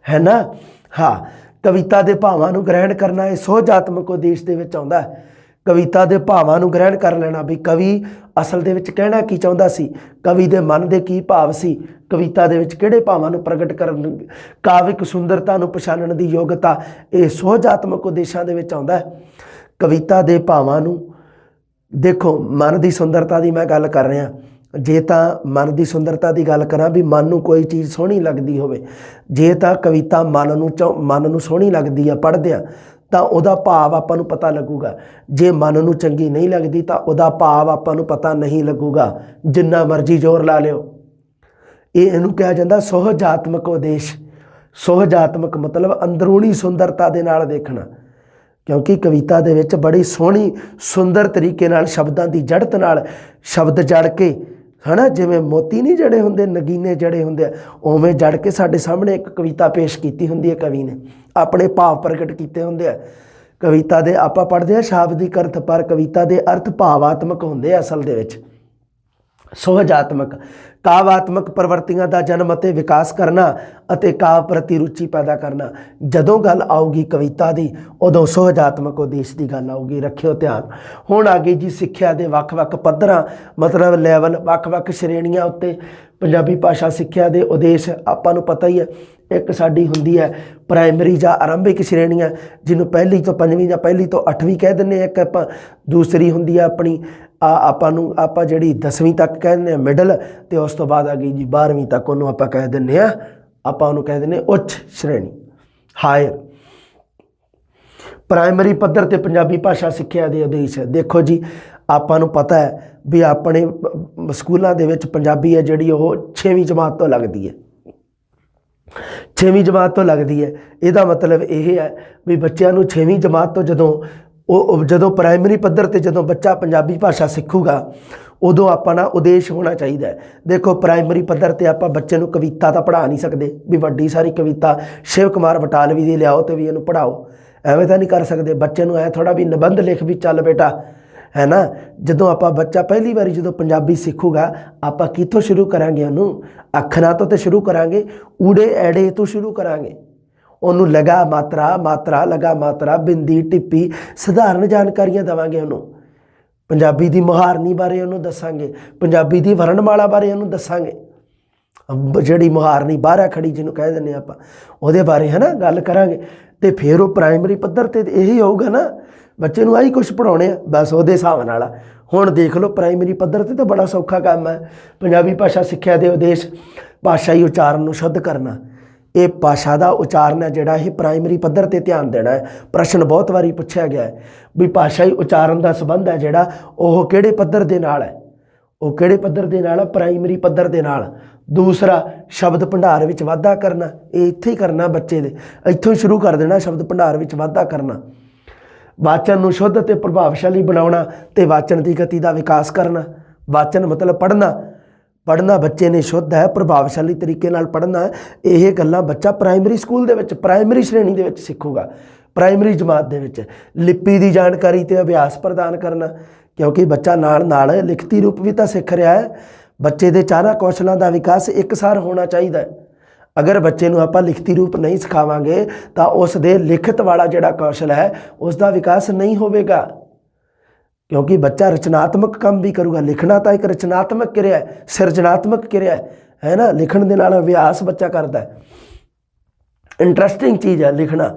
ਹੈ ਨਾ। ਹਾਂ, ਕਵਿਤਾ ਦੇ ਭਾਵਾਂ ਨੂੰ ਗ੍ਰਹਿਣ ਕਰਨਾ ਇਹ ਸੁਹਜਾਤਮਕ ਉਦੇਸ਼ ਦੇ ਵਿੱਚ ਆਉਂਦਾ ਹੈ। ਕਵਿਤਾ ਦੇ ਭਾਵਾਂ ਨੂੰ ਗ੍ਰਹਿਣ ਕਰ ਲੈਣਾ ਵੀ ਕਵੀ ਅਸਲ ਦੇ ਵਿੱਚ ਕਹਿਣਾ ਕੀ ਚਾਹੁੰਦਾ ਸੀ, ਕਵੀ ਦੇ ਮਨ ਦੇ ਕੀ ਭਾਵ ਸੀ, ਕਵਿਤਾ ਦੇ ਵਿੱਚ ਕਿਹੜੇ ਭਾਵਾਂ ਨੂੰ ਪ੍ਰਗਟ ਕਰਨ, ਕਾਵਿਕ ਸੁੰਦਰਤਾ ਨੂੰ ਪਛਾਣਨ ਦੀ ਯੋਗਤਾ, ਇਹ ਸੁਹਜਾਤਮਕ ਉਦੇਸ਼ਾਂ ਦੇ ਵਿੱਚ ਆਉਂਦਾ ਹੈ। ਕਵਿਤਾ ਦੇ ਭਾਵਾਂ ਨੂੰ ਦੇਖੋ, ਮਨ ਦੀ ਸੁੰਦਰਤਾ ਦੀ ਮੈਂ ਗੱਲ ਕਰ ਰਿਹਾ, ਜੇ ਤਾਂ ਮਨ ਦੀ ਸੁੰਦਰਤਾ ਦੀ ਗੱਲ ਕਰਾਂ ਵੀ ਮਨ ਨੂੰ ਕੋਈ ਚੀਜ਼ ਸੋਹਣੀ ਲੱਗਦੀ ਹੋਵੇ, ਜੇ ਤਾਂ ਕਵਿਤਾ ਮਨ ਨੂੰ ਸੋਹਣੀ ਲੱਗਦੀ ਆ ਪੜ੍ਹਦਿਆਂ ਤਾਂ ਉਹਦਾ ਭਾਵ ਆਪਾਂ ਨੂੰ ਪਤਾ ਲੱਗੂਗਾ, ਜੇ ਮਨ ਨੂੰ ਚੰਗੀ ਨਹੀਂ ਲੱਗਦੀ ਤਾਂ ਉਹਦਾ ਭਾਵ ਆਪਾਂ ਨੂੰ ਪਤਾ ਨਹੀਂ ਲੱਗੂਗਾ, ਜਿੰਨਾ ਮਰਜ਼ੀ ਜ਼ੋਰ ਲਾ ਲਿਓ। ਇਹਨੂੰ ਕਿਹਾ ਜਾਂਦਾ ਸੁਹਜਾਤਮਕ ਉਦੇਸ਼। ਸੁਹਜਾਤਮਕ ਮਤਲਬ ਅੰਦਰੂਨੀ ਸੁੰਦਰਤਾ ਦੇ ਨਾਲ ਦੇਖਣਾ, ਕਿਉਂਕਿ ਕਵਿਤਾ ਦੇ ਵਿੱਚ ਬੜੀ ਸੋਹਣੀ ਸੁੰਦਰ ਤਰੀਕੇ ਨਾਲ ਸ਼ਬਦਾਂ ਦੀ ਜੜਤ ਨਾਲ ਸ਼ਬਦ ਜੜ ਕੇ, ਹੈ ਨਾ, ਜਿਵੇਂ ਮੋਤੀ ਨਹੀਂ ਜੜੇ ਹੁੰਦੇ, ਨਗੀਨੇ ਜੜੇ ਹੁੰਦੇ ਆ, ਉਵੇਂ ਜੜ ਕੇ ਸਾਡੇ ਸਾਹਮਣੇ ਇੱਕ ਕਵਿਤਾ ਪੇਸ਼ ਕੀਤੀ ਹੁੰਦੀ ਹੈ, ਕਵੀ ਨੇ ਆਪਣੇ ਭਾਵ ਪ੍ਰਗਟ ਕੀਤੇ ਹੁੰਦੇ ਆ। ਕਵਿਤਾ ਦੇ ਆਪਾਂ ਪੜ੍ਹਦੇ ਹਾਂ ਸ਼ਾਬਦਿਕ ਅਰਥ, ਪਰ ਕਵਿਤਾ ਦੇ ਅਰਥ ਭਾਵਾਤਮਕ ਹੁੰਦੇ ਆ ਅਸਲ ਦੇ ਵਿੱਚ। ਸੁਹਜਾਤਮਕ ਕਾਵਾਤਮਕ ਪ੍ਰਵਰਤੀਆਂ ਦਾ ਜਨਮ ਅਤੇ ਵਿਕਾਸ ਕਰਨਾ ਅਤੇ ਕਾਵ ਪ੍ਰਤੀ ਰੁਚੀ ਪੈਦਾ ਕਰਨਾ। ਜਦੋਂ ਗੱਲ ਆਊਗੀ ਕਵਿਤਾ ਦੀ, ਉਦੋਂ ਸੁਹਜਾਤਮਕ ਉਦੇਸ਼ ਦੀ ਗੱਲ ਆਊਗੀ, ਰੱਖਿਓ ਧਿਆਨ। ਹੁਣ ਆ ਗਈ ਜੀ ਸਿੱਖਿਆ ਦੇ ਵੱਖ-ਵੱਖ ਪੱਧਰਾਂ, ਮਤਲਬ ਲੈਵਲ, ਵੱਖ-ਵੱਖ ਸ਼੍ਰੇਣੀਆਂ ਉੱਤੇ ਪੰਜਾਬੀ ਭਾਸ਼ਾ ਸਿੱਖਿਆ ਦੇ ਉਦੇਸ਼ ਆਪਾਂ ਨੂੰ ਪਤਾ ਹੀ ਹੈ। ਇੱਕ ਸਾਡੀ ਹੁੰਦੀ ਹੈ ਪ੍ਰਾਇਮਰੀ ਜਾਂ ਆਰੰਭਿਕ ਸ਼੍ਰੇਣੀਆਂ, ਜਿਹਨੂੰ ਪਹਿਲੀ ਤੋਂ ਪੰਜਵੀਂ ਜਾਂ ਪਹਿਲੀ ਤੋਂ 8ਵੀਂ ਕਹਿ ਦਿੰਦੇ ਹਾਂ। ਇੱਕ ਆਪਾਂ ਦੂਸਰੀ ਹੁੰਦੀ ਹੈ ਆਪਣੀ ਆਪਾਂ ਜਿਹੜੀ 10ਵੀਂ ਤੱਕ ਕਹਿ ਦਿੰਦੇ ਹਾਂ ਮਿਡਲ, ਅਤੇ ਉਸ ਤੋਂ ਬਾਅਦ ਆ ਗਈ ਜੀ 12ਵੀਂ ਤੱਕ, ਉਹਨੂੰ ਆਪਾਂ ਕਹਿ ਦਿੰਦੇ ਹਾਂ, ਆਪਾਂ ਉਹਨੂੰ ਕਹਿ ਦਿੰਦੇ ਉੱਚ ਸ਼੍ਰੇਣੀ, ਹਾਇਰ। ਪ੍ਰਾਇਮਰੀ ਪੱਧਰ 'ਤੇ ਪੰਜਾਬੀ ਭਾਸ਼ਾ ਸਿੱਖਿਆ ਦੇ ਉਦੇਸ਼ ਦੇਖੋ ਜੀ, ਆਪਾਂ ਨੂੰ ਪਤਾ ਹੈ ਵੀ ਆਪਣੇ ਸਕੂਲਾਂ ਦੇ ਵਿੱਚ ਪੰਜਾਬੀ ਹੈ ਜਿਹੜੀ ਉਹ 6ਵੀਂ ਜਮਾਤ ਤੋਂ ਲੱਗਦੀ ਹੈ, 6ਵੀਂ ਜਮਾਤ ਤੋਂ ਲੱਗਦੀ ਹੈ। ਇਹਦਾ ਮਤਲਬ ਇਹ ਹੈ ਵੀ ਬੱਚਿਆਂ ਨੂੰ 6ਵੀਂ ਜਮਾਤ ਤੋਂ ਜਦੋਂ ਪ੍ਰਾਇਮਰੀ ਪੱਧਰ 'ਤੇ ਜਦੋਂ ਬੱਚਾ ਪੰਜਾਬੀ ਭਾਸ਼ਾ ਸਿੱਖੂਗਾ, ਉਦੋਂ ਆਪਣਾ ਉਦੇਸ਼ ਹੋਣਾ ਚਾਹੀਦਾ ਹੈ। ਦੇਖੋ ਪ੍ਰਾਇਮਰੀ ਪੱਧਰ 'ਤੇ ਆਪਾਂ ਬੱਚੇ ਨੂੰ ਕਵਿਤਾ ਤਾਂ ਪੜ੍ਹਾ ਨਹੀਂ ਸਕਦੇ ਵੀ ਵੱਡੀ ਸਾਰੀ ਕਵਿਤਾ ਸ਼ਿਵ ਕੁਮਾਰ ਬਟਾਲਵੀ ਦੀ ਲਿਆਓ ਅਤੇ ਵੀ ਇਹਨੂੰ ਪੜ੍ਹਾਓ, ਐਵੇਂ ਤਾਂ ਨਹੀਂ ਕਰ ਸਕਦੇ। ਬੱਚੇ ਨੂੰ ਐ ਥੋੜ੍ਹਾ ਵੀ ਨਿਬੰਧ ਲਿਖ ਵੀ ਚੱਲ ਬੇਟਾ, ਹੈ ਨਾ। ਜਦੋਂ ਆਪਾਂ ਬੱਚਾ ਪਹਿਲੀ ਵਾਰੀ ਜਦੋਂ ਪੰਜਾਬੀ ਸਿੱਖੂਗਾ, ਆਪਾਂ ਕਿੱਥੋਂ ਸ਼ੁਰੂ ਕਰਾਂਗੇ? ਉਹਨੂੰ ਅੱਖਰਾਂ ਤੋਂ ਤਾਂ ਸ਼ੁਰੂ ਕਰਾਂਗੇ, ਊੜੇ ਐੜੇ ਤੋਂ ਸ਼ੁਰੂ ਕਰਾਂਗੇ। ਉਹਨੂੰ ਲਗਾ ਮਾਤਰਾ, ਮਾਤਰਾ ਲਗਾ ਮਾਤਰਾ, ਬਿੰਦੀ ਟਿੱਪੀ, ਸਧਾਰਨ ਜਾਣਕਾਰੀਆਂ ਦੇਵਾਂਗੇ ਉਹਨੂੰ। ਪੰਜਾਬੀ ਦੀ ਮੁਹਾਰਨੀ ਬਾਰੇ ਉਹਨੂੰ ਦੱਸਾਂਗੇ, ਪੰਜਾਬੀ ਦੀ ਵਰਣਮਾਲਾ ਬਾਰੇ ਉਹਨੂੰ ਦੱਸਾਂਗੇ, ਜਿਹੜੀ ਮੁਹਾਰਨੀ ਬਾਹਰ ਖੜੀ ਜਿਹਨੂੰ ਕਹਿ ਦਿੰਦੇ ਆਪਾਂ, ਉਹਦੇ ਬਾਰੇ ਹੈ ਨਾ ਗੱਲ ਕਰਾਂਗੇ। ਅਤੇ ਫਿਰ ਉਹ ਪ੍ਰਾਇਮਰੀ ਪੱਧਰ 'ਤੇ ਇਹੀ ਹੋਊਗਾ ਨਾ, ਬੱਚੇ ਨੂੰ ਆਹੀ ਕੁਛ ਪੜ੍ਹਾਉਣੇ ਆ, ਬਸ ਉਹਦੇ ਹਿਸਾਬ ਨਾਲ। ਹੁਣ ਦੇਖ ਲਓ ਪ੍ਰਾਇਮਰੀ ਪੱਧਰ 'ਤੇ ਤਾਂ ਬੜਾ ਸੌਖਾ ਕੰਮ ਹੈ ਪੰਜਾਬੀ ਭਾਸ਼ਾ ਸਿੱਖਿਆ ਦੇ ਉਦੇਸ਼। ਭਾਸ਼ਾਈ ਉਚਾਰਨ ਨੂੰ ਸ਼ੁੱਧ ਕਰਨਾ, ਇਹ ਭਾਸ਼ਾ ਦਾ ਉਚਾਰਨ ਹੈ ਜਿਹੜਾ ਇਹ ਪ੍ਰਾਇਮਰੀ ਪੱਧਰ 'ਤੇ ਧਿਆਨ ਦੇਣਾ ਹੈ। ਪ੍ਰਸ਼ਨ ਬਹੁਤ ਵਾਰੀ ਪੁੱਛਿਆ ਗਿਆ ਹੈ ਵੀ ਭਾਸ਼ਾਈ ਉਚਾਰਨ ਦਾ ਸੰਬੰਧ ਹੈ ਜਿਹੜਾ ਉਹ ਕਿਹੜੇ ਪੱਧਰ ਦੇ ਨਾਲ ਹੈ, ਉਹ ਕਿਹੜੇ ਪੱਧਰ ਦੇ ਨਾਲ? ਪ੍ਰਾਇਮਰੀ ਪੱਧਰ ਦੇ ਨਾਲ। ਦੂਸਰਾ, ਸ਼ਬਦ ਭੰਡਾਰ ਵਿੱਚ ਵਾਧਾ ਕਰਨਾ, ਇਹ ਇੱਥੇ ਹੀ ਕਰਨਾ ਬੱਚੇ ਦੇ, ਇੱਥੋਂ ਹੀ ਸ਼ੁਰੂ ਕਰ ਦੇਣਾ ਸ਼ਬਦ ਭੰਡਾਰ ਵਿੱਚ ਵਾਧਾ ਕਰਨਾ। ਵਾਚਨ ਨੂੰ ਸ਼ੁੱਧ ਅਤੇ ਪ੍ਰਭਾਵਸ਼ਾਲੀ ਬਣਾਉਣਾ ਅਤੇ ਵਾਚਨ ਦੀ ਗਤੀ ਦਾ ਵਿਕਾਸ ਕਰਨਾ। ਵਾਚਨ ਮਤਲਬ ਪੜ੍ਹਨਾ ਬੱਚੇ ਨੇ ਸ਼ੁੱਧ ਹੈ, ਪ੍ਰਭਾਵਸ਼ਾਲੀ ਤਰੀਕੇ ਨਾਲ ਪੜ੍ਹਨਾ। ਇਹ ਗੱਲਾਂ ਬੱਚਾ ਪ੍ਰਾਇਮਰੀ ਸਕੂਲ ਦੇ ਵਿੱਚ, ਪ੍ਰਾਇਮਰੀ ਸ਼੍ਰੇਣੀ ਦੇ ਵਿੱਚ ਸਿੱਖੂਗਾ, ਪ੍ਰਾਇਮਰੀ ਜਮਾਤ ਦੇ ਵਿੱਚ। ਲਿਪੀ ਦੀ ਜਾਣਕਾਰੀ ਅਤੇ ਅਭਿਆਸ ਪ੍ਰਦਾਨ ਕਰਨਾ, ਕਿਉਂਕਿ ਬੱਚਾ ਨਾਲ ਲਿਖਤੀ ਰੂਪ ਵੀ ਤਾਂ ਸਿੱਖ ਰਿਹਾ ਹੈ। ਬੱਚੇ ਦੇ ਚਾਰਾਂ ਕੌਸ਼ਲਾਂ ਦਾ ਵਿਕਾਸ ਇੱਕਸਾਰ ਹੋਣਾ ਚਾਹੀਦਾ ਹੈ। ਅਗਰ ਬੱਚੇ ਨੂੰ ਆਪਾਂ ਲਿਖਤੀ ਰੂਪ ਨਹੀਂ ਸਿਖਾਵਾਂਗੇ ਤਾਂ ਉਸ ਦੇ ਲਿਖਤ ਵਾਲਾ ਜਿਹੜਾ ਕੌਸ਼ਲ ਹੈ ਉਸ ਦਾ ਵਿਕਾਸ ਨਹੀਂ ਹੋਵੇਗਾ, ਕਿਉਂਕਿ ਬੱਚਾ ਰਚਨਾਤਮਕ ਕੰਮ ਵੀ ਕਰੂਗਾ। ਲਿਖਣਾ ਤਾਂ ਇੱਕ ਰਚਨਾਤਮਕ ਕਿਰਿਆ ਹੈ, ਸਿਰਜਣਾਤਮਕ ਕਿਰਿਆ ਹੈ ਨਾ। ਲਿਖਣ ਦੇ ਨਾਲ ਅਭਿਆਸ ਬੱਚਾ ਕਰਦਾ ਹੈ, ਇੰਟਰਸਟਿੰਗ ਚੀਜ਼ ਹੈ ਲਿਖਣਾ।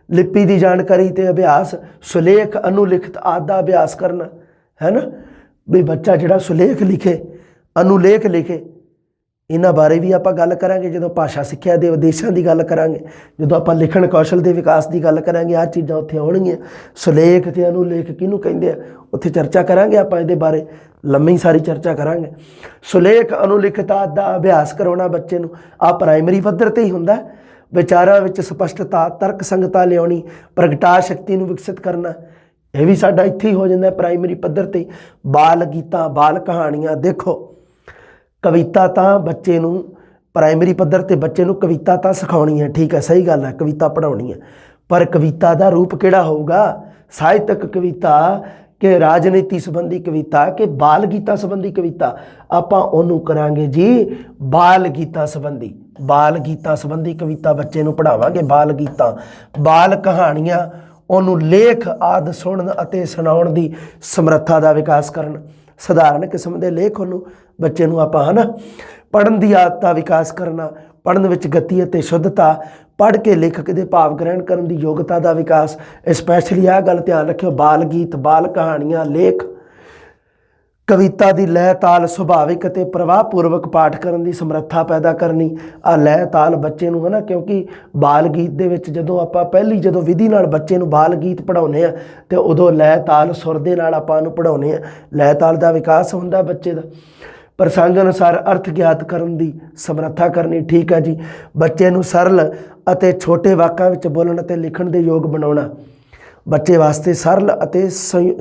ਲਿਪੀ ਦੀ ਜਾਣਕਾਰੀ ਅਤੇ ਅਭਿਆਸ, ਸੁਲੇਖ ਅਨੁਲਿਖਤ ਆਦਿ ਦਾ ਅਭਿਆਸ ਕਰਨਾ, ਹੈ ਨਾ। ਵੀ ਬੱਚਾ ਜਿਹੜਾ ਸੁਲੇਖ ਲਿਖੇ, ਅਨੁਲੇਖ ਲਿਖੇ, ਇਹਨਾਂ ਬਾਰੇ ਵੀ ਆਪਾਂ ਗੱਲ ਕਰਾਂਗੇ ਜਦੋਂ ਭਾਸ਼ਾ ਸਿੱਖਿਆ ਦੇ ਉਦੇਸ਼ਾਂ ਦੀ ਗੱਲ ਕਰਾਂਗੇ। ਜਦੋਂ ਆਪਾਂ ਲਿਖਣ ਕੌਸ਼ਲ ਦੇ ਵਿਕਾਸ ਦੀ ਗੱਲ ਕਰਾਂਗੇ, ਆਹ ਚੀਜ਼ਾਂ ਉੱਥੇ ਆਉਣਗੀਆਂ। ਸੁਲੇਖ ਅਤੇ ਅਨੁਲੇਖ ਕਿਹਨੂੰ ਕਹਿੰਦੇ ਆ, ਉੱਥੇ ਚਰਚਾ ਕਰਾਂਗੇ ਆਪਾਂ ਇਹਦੇ ਬਾਰੇ, ਲੰਮੀ ਸਾਰੀ ਚਰਚਾ ਕਰਾਂਗੇ। ਸੁਲੇਖ ਅਨੁਲਿਖਤ ਆਦਿ ਦਾ ਅਭਿਆਸ ਕਰਾਉਣਾ ਬੱਚੇ ਨੂੰ, ਆਹ ਪ੍ਰਾਇਮਰੀ ਪੱਧਰ 'ਤੇ ਹੀ ਹੁੰਦਾ। ਵਿਚਾਰਾਂ ਵਿੱਚ ਸਪਸ਼ਟਤਾ, ਤਰਕ ਸੰਗਤਾ ਲਿਆਉਣੀ, ਪ੍ਰਗਟਾ ਸ਼ਕਤੀ ਨੂੰ ਵਿਕਸਿਤ ਕਰਨਾ, ਇਹ ਵੀ ਸਾਡਾ ਇੱਥੇ ਹੀ ਹੋ ਜਾਂਦਾ ਪ੍ਰਾਇਮਰੀ ਪੱਧਰ 'ਤੇ। ਬਾਲ ਗੀਤਾਂ, ਬਾਲ ਕਹਾਣੀਆਂ, ਦੇਖੋ ਕਵਿਤਾ ਤਾਂ ਬੱਚੇ ਨੂੰ ਪ੍ਰਾਇਮਰੀ ਪੱਧਰ 'ਤੇ ਬੱਚੇ ਨੂੰ ਕਵਿਤਾ ਤਾਂ ਸਿਖਾਉਣੀ ਹੈ, ਠੀਕ ਹੈ, ਸਹੀ ਗੱਲ ਹੈ, ਕਵਿਤਾ ਪੜ੍ਹਾਉਣੀ ਹੈ। ਪਰ ਕਵਿਤਾ ਦਾ ਰੂਪ ਕਿਹੜਾ ਹੋਊਗਾ? ਸਾਹਿਤਕ ਕਵਿਤਾ ਕਿ ਰਾਜਨੀਤੀ ਸੰਬੰਧੀ ਕਵਿਤਾ ਕਿ ਬਾਲ ਗੀਤਾਂ ਸੰਬੰਧੀ ਕਵਿਤਾ? ਆਪਾਂ ਉਹਨੂੰ ਕਰਾਂਗੇ ਜੀ ਬਾਲ ਗੀਤਾਂ ਸੰਬੰਧੀ। ਬਾਲ ਗੀਤਾਂ ਸੰਬੰਧੀ ਕਵਿਤਾ ਬੱਚੇ ਨੂੰ ਪੜ੍ਹਾਵਾਂਗੇ। ਬਾਲ ਗੀਤਾਂ, ਬਾਲ ਕਹਾਣੀਆਂ, ਉਹਨੂੰ ਲੇਖ ਆਦਿ ਸੁਣਨ ਅਤੇ ਸੁਣਾਉਣ ਦੀ ਸਮਰੱਥਾ ਦਾ ਵਿਕਾਸ ਕਰਨ। ਸਧਾਰਨ ਕਿਸਮ ਦੇ ਲੇਖ ਉਹਨੂੰ ਬੱਚੇ ਨੂੰ ਆਪਾਂ ਹੈ ਨਾ ਪੜ੍ਹਨ ਦੀ ਆਦਤ ਦਾ ਵਿਕਾਸ ਕਰਨਾ, ਪੜ੍ਹਨ ਵਿੱਚ ਗਤੀ ਅਤੇ ਸ਼ੁੱਧਤਾ, ਪੜ੍ਹ ਕੇ ਲੇਖਕ ਦੇ ਭਾਵ ਗ੍ਰਹਿਣ ਕਰਨ ਦੀ ਯੋਗਤਾ ਦਾ ਵਿਕਾਸ। ਸਪੈਸ਼ਲੀ ਆਹ ਗੱਲ ਧਿਆਨ ਰੱਖਿਓ, ਬਾਲ ਗੀਤ, ਬਾਲ ਕਹਾਣੀਆਂ, ਲੇਖ, ਕਵਿਤਾ ਦੀ ਲੈਅ ਤਾਲ ਸੁਭਾਵਿਕ ਅਤੇ ਪ੍ਰਵਾਹਪੂਰਵਕ ਪਾਠ ਕਰਨ ਦੀ ਸਮਰੱਥਾ ਪੈਦਾ ਕਰਨੀ। ਆ ਲੈਅ ਤਾਲ ਬੱਚੇ ਨੂੰ ਹੈ ਨਾ, ਕਿਉਂਕਿ ਬਾਲ ਗੀਤ ਦੇ ਵਿੱਚ ਜਦੋਂ ਆਪਾਂ ਜਦੋਂ ਵਿਧੀ ਨਾਲ ਬੱਚੇ ਨੂੰ ਬਾਲ ਗੀਤ ਪੜ੍ਹਾਉਂਦੇ ਆ ਤੇ ਉਦੋਂ ਲੈਅ ਤਾਲ ਸੁਰ ਦੇ ਨਾਲ ਆਪਾਂ ਉਹਨੂੰ ਪੜ੍ਹਾਉਂਦੇ ਆ, ਲੈਅ ਤਾਲ ਦਾ ਵਿਕਾਸ ਹੁੰਦਾ ਬੱਚੇ ਦਾ। ਪ੍ਰਸੰਗ ਅਨੁਸਾਰ ਅਰਥ ਗਿਆਤ ਕਰਨ ਦੀ ਸਮਰੱਥਾ ਕਰਨੀ। ਠੀਕ ਹੈ ਜੀ। ਬੱਚੇ ਨੂੰ ਸਰਲ ਅਤੇ ਛੋਟੇ ਵਾਕਾਂ ਵਿੱਚ ਬੋਲਣ ਅਤੇ ਲਿਖਣ ਦੇ ਯੋਗ ਬਣਾਉਣਾ। ਬੱਚੇ ਵਾਸਤੇ ਸਰਲ ਅਤੇ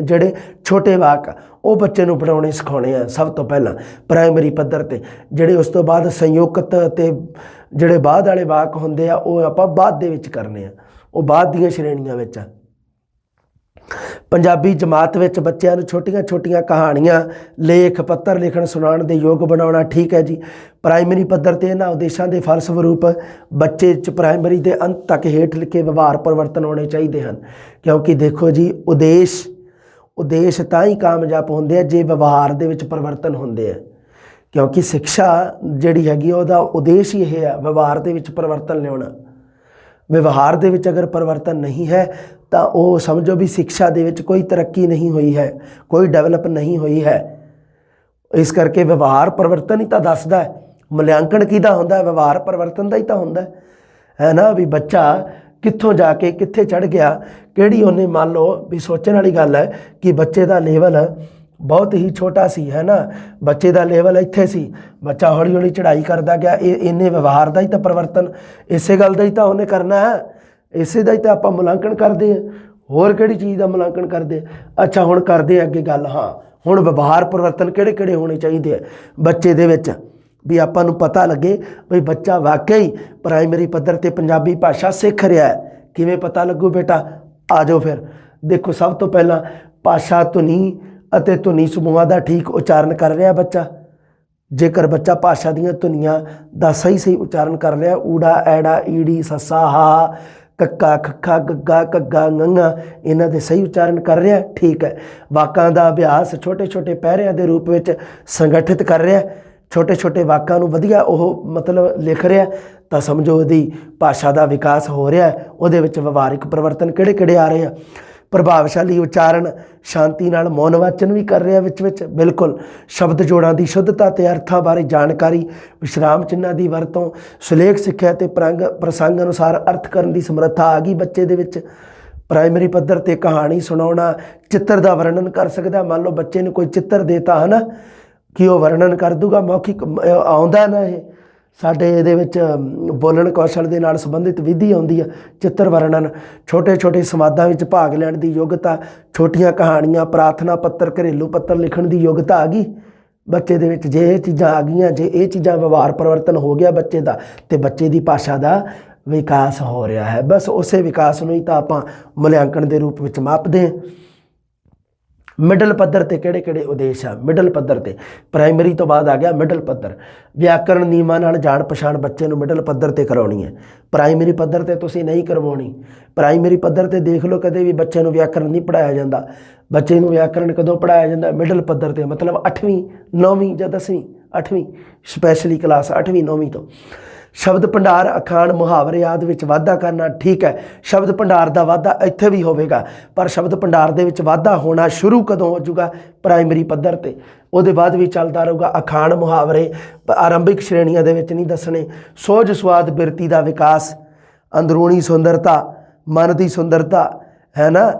ਜਿਹੜੇ ਛੋਟੇ ਵਾਕ ਉਹ ਬੱਚੇ ਨੂੰ ਬਣਾਉਣੇ ਸਿਖਾਉਣੇ ਆ ਸਭ ਤੋਂ ਪਹਿਲਾਂ ਪ੍ਰਾਇਮਰੀ ਪੱਧਰ 'ਤੇ। ਜਿਹੜੇ ਉਸ ਤੋਂ ਬਾਅਦ ਸੰਯੁਕਤ ਅਤੇ ਜਿਹੜੇ ਬਾਅਦ ਵਾਲੇ ਵਾਕ ਹੁੰਦੇ ਆ ਉਹ ਆਪਾਂ ਬਾਅਦ ਦੇ ਵਿੱਚ ਕਰਨੇ ਆ, ਉਹ ਬਾਅਦ ਦੀਆਂ ਸ਼੍ਰੇਣੀਆਂ ਵਿੱਚ ਆ। ਪੰਜਾਬੀ ਜਮਾਤ ਵਿੱਚ ਬੱਚਿਆਂ ਨੂੰ ਛੋਟੀਆਂ ਛੋਟੀਆਂ ਕਹਾਣੀਆਂ, ਲੇਖ ਪੱਤਰ ਲਿਖਣ ਸੁਣਾਉਣ ਦੇ ਯੋਗ ਬਣਾਉਣਾ। ਠੀਕ ਹੈ ਜੀ। ਪ੍ਰਾਇਮਰੀ ਪੱਧਰ 'ਤੇ ਇਹਨਾਂ ਉਦੇਸ਼ਾਂ ਦੇ ਫਲਸਵਰੂਪ ਬੱਚੇ 'ਚ ਪ੍ਰਾਇਮਰੀ ਦੇ ਅੰਤ ਤੱਕ ਹੇਠ ਲਿਖੇ ਵਿਵਹਾਰ ਪਰਿਵਰਤਨ ਹੋਣੇ ਚਾਹੀਦੇ ਹਨ। ਕਿਉਂਕਿ ਦੇਖੋ ਜੀ ਉਦੇਸ਼ ਤਾਂ ਹੀ ਕਾਮਯਾਬ ਹੁੰਦੇ ਆ ਜੇ ਵਿਵਹਾਰ ਦੇ ਵਿੱਚ ਪਰਿਵਰਤਨ ਹੁੰਦੇ ਆ। ਕਿਉਂਕਿ ਸਿੱਖਿਆ ਜਿਹੜੀ ਹੈਗੀ ਉਹਦਾ ਉਦੇਸ਼ ਹੀ ਇਹ ਆ, ਵਿਵਹਾਰ ਦੇ ਵਿੱਚ ਪਰਿਵਰਤਨ ਲਿਆਉਣਾ। ਵਿਵਹਾਰ ਦੇ ਵਿੱਚ ਅਗਰ ਪਰਿਵਰਤਨ ਨਹੀਂ ਹੈ ਤਾਂ ਉਹ ਸਮਝੋ ਵੀ ਸਿੱਖਿਆ ਦੇ ਵਿੱਚ ਕੋਈ ਤਰੱਕੀ ਨਹੀਂ ਹੋਈ ਹੈ, ਕੋਈ ਡਿਵੈਲਪ ਨਹੀਂ ਹੋਈ ਹੈ। ਇਸ ਕਰਕੇ ਵਿਵਹਾਰ ਪਰਿਵਰਤਨ ਹੀ ਤਾਂ ਦੱਸਦਾ ਹੈ। ਮੁਲਾਂਕਣ ਕਿਹਦਾ ਹੁੰਦਾ? ਵਿਵਹਾਰ ਪਰਿਵਰਤਨ ਦਾ ਹੀ ਤਾਂ ਹੁੰਦਾ ਹੈ ਨਾ। ਵੀ ਬੱਚਾ ਕਿੱਥੋਂ ਜਾ ਕੇ ਕਿੱਥੇ ਚੜ੍ਹ ਗਿਆ, ਕਿਹੜੀ ਉਹਨੇ ਮੰਨ ਲਓ ਵੀ ਸੋਚਣ ਵਾਲੀ ਗੱਲ ਹੈ ਕਿ ਬੱਚੇ ਦਾ ਲੈਵਲ ਬਹੁਤ ਹੀ ਛੋਟਾ ਸੀ ਹੈ ਨਾ, ਬੱਚੇ ਦਾ ਲੈਵਲ ਇੱਥੇ ਸੀ, ਬੱਚਾ ਹੌਲੀ ਹੌਲੀ ਚੜ੍ਹਾਈ ਕਰਦਾ ਗਿਆ। ਇਹਨੇ ਵਿਵਹਾਰ ਦਾ ਹੀ ਤਾਂ ਪਰਿਵਰਤਨ ਇਸੇ ਗੱਲ ਦਾ ਹੀ ਤਾਂ ਉਹਨੇ ਕਰਨਾ ਹੈ, ਇਸੇ ਦਾ ਹੀ ਤਾਂ ਆਪਾਂ ਮੁਲਾਂਕਣ ਕਰਦੇ ਹਾਂ। ਹੋਰ ਕਿਹੜੀ ਚੀਜ਼ ਦਾ ਮੁਲਾਂਕਣ ਕਰਦੇ? ਅੱਛਾ ਹੁਣ ਕਰਦੇ ਅੱਗੇ ਗੱਲ। ਹਾਂ ਹੁਣ ਵਿਵਹਾਰ ਪਰਿਵਰਤਨ ਕਿਹੜੇ ਕਿਹੜੇ ਹੋਣੇ ਚਾਹੀਦੇ ਆ ਬੱਚੇ ਦੇ ਵਿੱਚ, ਵੀ ਆਪਾਂ ਨੂੰ ਪਤਾ ਲੱਗੇ ਬਈ ਬੱਚਾ ਵਾਕਈ ਪ੍ਰਾਇਮਰੀ ਪੱਧਰ 'ਤੇ ਪੰਜਾਬੀ ਭਾਸ਼ਾ ਸਿੱਖ ਰਿਹਾ ਹੈ। ਕਿਵੇਂ ਪਤਾ ਲੱਗੂ ਬੇਟਾ? ਆ ਜਾਓ ਫਿਰ। ਦੇਖੋ ਸਭ ਤੋਂ ਪਹਿਲਾਂ ਭਾਸ਼ਾ ਧੁਨੀ ਅਤੇ ਧੁਨੀ ਸਮੂਹਾਂ ਦਾ ਠੀਕ ਉਚਾਰਨ ਕਰ ਰਿਹਾ ਬੱਚਾ। ਜੇਕਰ ਬੱਚਾ ਭਾਸ਼ਾ ਦੀਆਂ ਧੁਨੀਆਂ ਦਾ ਸਹੀ ਉਚਾਰਨ ਕਰ ਰਿਹਾ, ਊੜਾ ਐੜਾ ਈੜੀ ਸੱਸਾ ਹਾ ਕੱਕਾ ਖੱਖਾ ਗੱਗਾ ਘੱਗਾ ngੰਗਾ, ਇਹਨਾਂ ਦੇ ਸਹੀ ਉਚਾਰਨ ਕਰ ਰਿਹਾ, ਠੀਕ ਹੈ। ਵਾਕਾਂ ਦਾ ਅਭਿਆਸ ਛੋਟੇ ਛੋਟੇ ਪਹਿਰਿਆਂ ਦੇ ਰੂਪ ਵਿੱਚ ਸੰਗਠਿਤ ਕਰ ਰਿਹਾ, ਛੋਟੇ ਛੋਟੇ ਵਾਕਾਂ ਨੂੰ ਵਧੀਆ ਉਹ ਮਤਲਬ ਲਿਖ ਰਿਹਾ, ਤਾਂ ਸਮਝੋ ਉਹਦੀ ਭਾਸ਼ਾ ਦਾ ਵਿਕਾਸ ਹੋ ਰਿਹਾ। ਉਹਦੇ ਵਿੱਚ ਵਿਵਹਾਰਿਕ ਪਰਿਵਰਤਨ ਕਿਹੜੇ ਕਿਹੜੇ ਆ ਰਹੇ ਆ? ਪ੍ਰਭਾਵਸ਼ਾਲੀ ਉਚਾਰਨ, ਸ਼ਾਂਤੀ ਨਾਲ ਮੌਨ ਵਾਚਨ ਵੀ ਕਰ ਰਿਹਾ ਵਿੱਚ ਬਿਲਕੁਲ। ਸ਼ਬਦ ਜੋੜਾਂ ਦੀ ਸ਼ੁੱਧਤਾ ਅਤੇ ਅਰਥਾਂ ਬਾਰੇ ਜਾਣਕਾਰੀ, ਵਿਸ਼ਰਾਮ ਚਿੰਨ੍ਹਾਂ ਦੀ ਵਰਤੋਂ, ਸੁਲੇਖ ਸਿੱਖਿਆ ਅਤੇ ਪ੍ਰਸੰਗ ਅਨੁਸਾਰ ਅਰਥ ਕਰਨ ਦੀ ਸਮਰੱਥਾ ਆ ਗਈ ਬੱਚੇ ਦੇ ਵਿੱਚ। ਪ੍ਰਾਇਮਰੀ ਪੱਧਰ 'ਤੇ ਕਹਾਣੀ ਸੁਣਾਉਣਾ, ਚਿੱਤਰ ਦਾ ਵਰਣਨ ਕਰ ਸਕਦਾ। ਮੰਨ ਲਓ ਬੱਚੇ ਨੂੰ ਕੋਈ ਚਿੱਤਰ ਦੇਤਾ ਹੈ ਨਾ, ਕਿ ਉਹ ਵਰਣਨ ਕਰ ਦੂਗਾ। ਮੌਖਿਕ ਆਉਂਦਾ ਨਾ, ਇਹ ਸਾਡੇ ਇਹਦੇ ਵਿੱਚ ਬੋਲਣ ਕੌਸ਼ਲ ਦੇ ਨਾਲ ਸੰਬੰਧਿਤ ਵਿਧੀ ਆਉਂਦੀ ਆ ਚਿੱਤਰ ਵਰਣਨ। ਛੋਟੇ ਛੋਟੇ ਸੰਵਾਦਾਂ ਵਿੱਚ ਭਾਗ ਲੈਣ ਦੀ ਯੋਗਤਾ, ਛੋਟੀਆਂ ਕਹਾਣੀਆਂ, ਪ੍ਰਾਰਥਨਾ ਪੱਤਰ, ਘਰੇਲੂ ਪੱਤਰ ਲਿਖਣ ਦੀ ਯੋਗਤਾ ਆ ਗਈ ਬੱਚੇ ਦੇ ਵਿੱਚ। ਜੇ ਇਹ ਚੀਜ਼ਾਂ ਆ ਗਈਆਂ, ਜੇ ਇਹ ਚੀਜ਼ਾਂ ਵਿਵਹਾਰ ਪਰਿਵਰਤਨ ਹੋ ਗਿਆ ਬੱਚੇ ਦਾ, ਤੇ ਬੱਚੇ ਦੀ ਭਾਸ਼ਾ ਦਾ ਵਿਕਾਸ ਹੋ ਰਿਹਾ ਹੈ। ਬਸ ਉਸੇ ਵਿਕਾਸ ਨੂੰ ਹੀ ਤਾਂ ਆਪਾਂ ਮੁਲਾਂਕਣ ਦੇ ਰੂਪ ਵਿੱਚ ਮਾਪਦੇ ਹਾਂ। ਮਿਡਲ ਪੱਧਰ 'ਤੇ ਕਿਹੜੇ ਕਿਹੜੇ ਉਦੇਸ਼ ਆ? ਮਿਡਲ ਪੱਧਰ 'ਤੇ ਪ੍ਰਾਇਮਰੀ ਤੋਂ ਬਾਅਦ ਆ ਗਿਆ ਮਿਡਲ ਪੱਧਰ। ਵਿਆਕਰਣ ਨਿਯਮਾਂ ਨਾਲ ਜਾਣ ਪਛਾਣ ਬੱਚੇ ਨੂੰ ਮਿਡਲ ਪੱਧਰ 'ਤੇ ਕਰਾਉਣੀ ਹੈ। ਪ੍ਰਾਇਮਰੀ ਪੱਧਰ 'ਤੇ ਤੁਸੀਂ ਨਹੀਂ ਕਰਵਾਉਣੀ। ਪ੍ਰਾਇਮਰੀ ਪੱਧਰ 'ਤੇ ਦੇਖ ਲਓ ਕਦੇ ਵੀ ਬੱਚੇ ਨੂੰ ਵਿਆਕਰਣ ਨਹੀਂ ਪੜ੍ਹਾਇਆ ਜਾਂਦਾ। ਬੱਚੇ ਨੂੰ ਵਿਆਕਰਣ ਕਦੋਂ ਪੜ੍ਹਾਇਆ ਜਾਂਦਾ? ਮਿਡਲ ਪੱਧਰ 'ਤੇ, ਮਤਲਬ 8ਵੀਂ 9ਵੀਂ ਜਾਂ 10ਵੀਂ 8ਵੀਂ ਸਪੈਸ਼ਲੀ ਕਲਾਸ 8ਵੀਂ 9ਵੀਂ ਤੋਂ। ਸ਼ਬਦ ਭੰਡਾਰ, ਅਖਾਣ, ਮੁਹਾਵਰੇ ਆਦਿ ਵਿੱਚ ਵਾਧਾ ਕਰਨਾ, ਠੀਕ ਹੈ। ਸ਼ਬਦ ਭੰਡਾਰ ਦਾ ਵਾਧਾ ਇੱਥੇ ਵੀ ਹੋਵੇਗਾ, ਪਰ ਸ਼ਬਦ ਭੰਡਾਰ ਦੇ ਵਿੱਚ ਵਾਧਾ ਹੋਣਾ ਸ਼ੁਰੂ ਕਦੋਂ ਹੋ ਜਾਊਗਾ? ਪ੍ਰਾਇਮਰੀ ਪੱਧਰ 'ਤੇ। ਉਹਦੇ ਬਾਅਦ ਵੀ ਚੱਲਦਾ ਰਹੂਗਾ। ਅਖਾਣ ਮੁਹਾਵਰੇ ਆਰੰਭਿਕ ਸ਼੍ਰੇਣੀਆਂ ਦੇ ਵਿੱਚ ਨਹੀਂ ਦੱਸਣੇ। ਸੋਝ ਸੁਆਦ ਬਿਰਤੀ ਦਾ ਵਿਕਾਸ, ਅੰਦਰੂਨੀ ਸੁੰਦਰਤਾ, ਮਨ ਦੀ ਸੁੰਦਰਤਾ ਹੈ ਨਾ,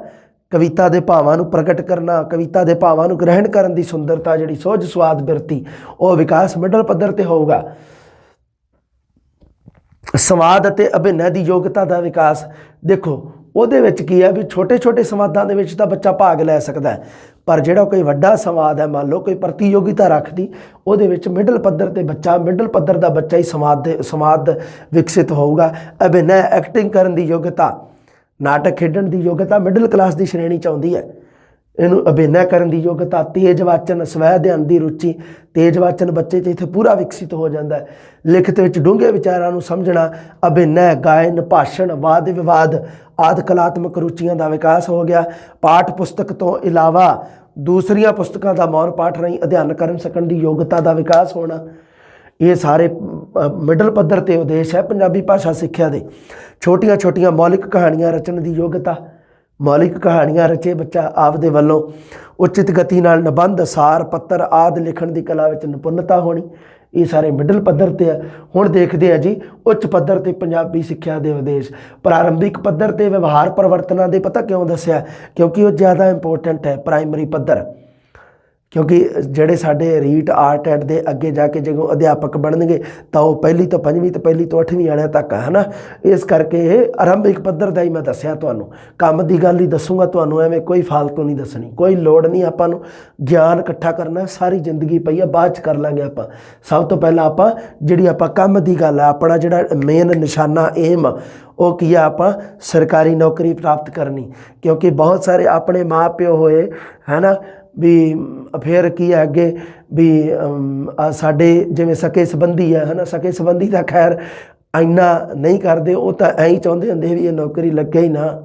ਕਵਿਤਾ ਦੇ ਭਾਵਾਂ ਨੂੰ ਪ੍ਰਗਟ ਕਰਨਾ, ਕਵਿਤਾ ਦੇ ਭਾਵਾਂ ਨੂੰ ਗ੍ਰਹਿਣ ਕਰਨ ਦੀ ਸੁੰਦਰਤਾ, ਜਿਹੜੀ ਸੋਝ ਸੁਆਦ ਬਿਰਤੀ, ਉਹ ਵਿਕਾਸ ਮਿਡਲ ਪੱਧਰ 'ਤੇ ਹੋਊਗਾ। ਸੰਵਾਦ ਅਤੇ ਅਭਿਨੈ ਦੀ ਯੋਗਤਾ ਦਾ ਵਿਕਾਸ, ਦੇਖੋ ਉਹਦੇ ਵਿੱਚ ਕੀ ਹੈ ਵੀ ਛੋਟੇ ਛੋਟੇ ਸੰਵਾਦਾਂ ਦੇ ਵਿੱਚ ਤਾਂ ਬੱਚਾ ਭਾਗ ਲੈ ਸਕਦਾ, ਪਰ ਜਿਹੜਾ ਕੋਈ ਵੱਡਾ ਸੰਵਾਦ ਹੈ, ਮੰਨ ਲਓ ਕੋਈ ਪ੍ਰਤੀਯੋਗਿਤਾ ਰੱਖਦੀ, ਉਹਦੇ ਵਿੱਚ ਮਿਡਲ ਪੱਧਰ 'ਤੇ ਬੱਚਾ, ਮਿਡਲ ਪੱਧਰ ਦਾ ਬੱਚਾ ਹੀ ਸੰਵਾਦ ਵਿਕਸਿਤ ਹੋਊਗਾ। ਅਭਿਨੈ ਐਕਟਿੰਗ ਕਰਨ ਦੀ ਯੋਗਤਾ, ਨਾਟਕ ਖੇਡਣ ਦੀ ਯੋਗਤਾ ਮਿਡਲ ਕਲਾਸ ਦੀ ਸ਼੍ਰੇਣੀ 'ਚ ਆਉਂਦੀ ਹੈ। ਇਹਨੂੰ ਅਭਿਨੈ ਕਰਨ ਦੀ ਯੋਗਤਾ, ਤੇਜ਼ ਵਾਚਨ, ਸਵੈ ਅਧਿਐਨ ਦੀ ਰੁਚੀ, ਤੇਜ਼ ਵਾਚਨ ਬੱਚੇ 'ਚ ਇੱਥੇ ਪੂਰਾ ਵਿਕਸਿਤ ਹੋ ਜਾਂਦਾ ਹੈ। ਲਿਖਤ ਵਿੱਚ ਡੂੰਘੇ ਵਿਚਾਰਾਂ ਨੂੰ ਸਮਝਣਾ, ਅਭਿਨੈ, ਗਾਇਨ, ਭਾਸ਼ਣ, ਵਾਦ ਵਿਵਾਦ ਆਦਿ ਕਲਾਤਮਕ ਰੁਚੀਆਂ ਦਾ ਵਿਕਾਸ ਹੋ ਗਿਆ। ਪਾਠ ਪੁਸਤਕ ਤੋਂ ਇਲਾਵਾ ਦੂਸਰੀਆਂ ਪੁਸਤਕਾਂ ਦਾ ਮੌਨ ਪਾਠ ਰਾਹੀਂ ਅਧਿਐਨ ਕਰਨ ਸਕਣ ਦੀ ਯੋਗਤਾ ਦਾ ਵਿਕਾਸ ਹੋਣਾ। ਇਹ ਸਾਰੇ ਮਿਡਲ ਪੱਧਰ 'ਤੇ ਉਦੇਸ਼ ਹੈ ਪੰਜਾਬੀ ਭਾਸ਼ਾ ਸਿੱਖਿਆ ਦੇ। ਛੋਟੀਆਂ ਛੋਟੀਆਂ ਮੌਲਿਕ ਕਹਾਣੀਆਂ ਰਚਣ ਦੀ ਯੋਗਤਾ, ਮੌਲਿਕ ਕਹਾਣੀਆਂ ਰਚੇ ਬੱਚਾ ਆਪਦੇ ਵੱਲੋਂ। ਉਚਿਤ ਗਤੀ ਨਾਲ ਨਿਬੰਧ, ਸਾਰ ਪੱਤਰ ਆਦਿ ਲਿਖਣ ਦੀ ਕਲਾ ਵਿੱਚ ਨਿਪੁੰਨਤਾ ਹੋਣੀ। ਇਹ ਸਾਰੇ ਮਿਡਲ ਪੱਧਰ 'ਤੇ ਹੈ। ਹੁਣ ਦੇਖਦੇ ਆ ਜੀ ਉੱਚ ਪੱਧਰ 'ਤੇ ਪੰਜਾਬੀ ਸਿੱਖਿਆ ਦੇ ਉਦੇਸ਼। ਪ੍ਰਾਰੰਭਿਕ ਪੱਧਰ 'ਤੇ ਵਿਵਹਾਰ ਪਰਿਵਰਤਨਾਂ ਦੇ ਪਤਾ ਕਿਉਂ ਦੱਸਿਆ? ਕਿਉਂਕਿ ਉਹ ਜ਼ਿਆਦਾ ਇੰਪੋਰਟੈਂਟ ਹੈ ਪ੍ਰਾਇਮਰੀ ਪੱਧਰ। ਕਿਉਂਕਿ ਜਿਹੜੇ ਸਾਡੇ ਰੀਟ ਆਰਟ ਐਡ ਦੇ ਅੱਗੇ ਜਾ ਕੇ ਜਦੋਂ ਅਧਿਆਪਕ ਬਣਨਗੇ ਤਾਂ ਉਹ ਪਹਿਲੀ ਤੋਂ ਪੰਜਵੀਂ ਤੇ ਪਹਿਲੀ ਤੋਂ 8ਵੀਂ ਵਾਲਿਆਂ ਤੱਕ ਹੈ ਨਾ। ਇਸ ਕਰਕੇ ਇਹ ਆਰੰਭਿਕ ਪੱਧਰ ਦਾ ਹੀ ਮੈਂ ਦੱਸਿਆ ਤੁਹਾਨੂੰ। ਕੰਮ ਦੀ ਗੱਲ ਹੀ ਦੱਸੂਗਾ ਤੁਹਾਨੂੰ, ਐਵੇਂ ਕੋਈ ਫਾਲਤੂ ਨਹੀਂ ਦੱਸਣੀ, ਕੋਈ ਲੋੜ ਨਹੀਂ ਆਪਾਂ ਨੂੰ ਗਿਆਨ ਇਕੱਠਾ ਕਰਨਾ। ਸਾਰੀ ਜ਼ਿੰਦਗੀ ਪਈ ਆ, ਬਾਅਦ 'ਚ ਕਰ ਲਾਂਗੇ ਆਪਾਂ। ਸਭ ਤੋਂ ਪਹਿਲਾਂ ਆਪਾਂ ਜਿਹੜੀ ਆਪਾਂ ਕੰਮ ਦੀ ਗੱਲ ਆ, ਆਪਣਾ ਜਿਹੜਾ ਮੇਨ ਨਿਸ਼ਾਨਾ ਏਮ ਉਹ ਕੀ ਆ? ਆਪਾਂ ਸਰਕਾਰੀ ਨੌਕਰੀ ਪ੍ਰਾਪਤ ਕਰਨੀ। ਕਿਉਂਕਿ ਬਹੁਤ ਸਾਰੇ ਆਪਣੇ ਮਾਂ ਪਿਓ ਹੋਏ ਹੈ ਨਾ ਵੀ ਫਿਰ ਕੀ ਹੈ ਅੱਗੇ ਵੀ ਸਾਡੇ ਜਿਵੇਂ ਸਕੇ ਸੰਬੰਧੀ ਹੈ ਨਾ, ਸਕੇ ਸੰਬੰਧੀ ਤਾਂ ਖੈਰ ਇੰਨਾ ਨਹੀਂ ਕਰਦੇ, ਉਹ ਤਾਂ ਐਂ ਹੀ ਚਾਹੁੰਦੇ ਹੁੰਦੇ ਵੀ ਇਹ ਨੌਕਰੀ ਲੱਗੇ ਹੀ ਨਾ।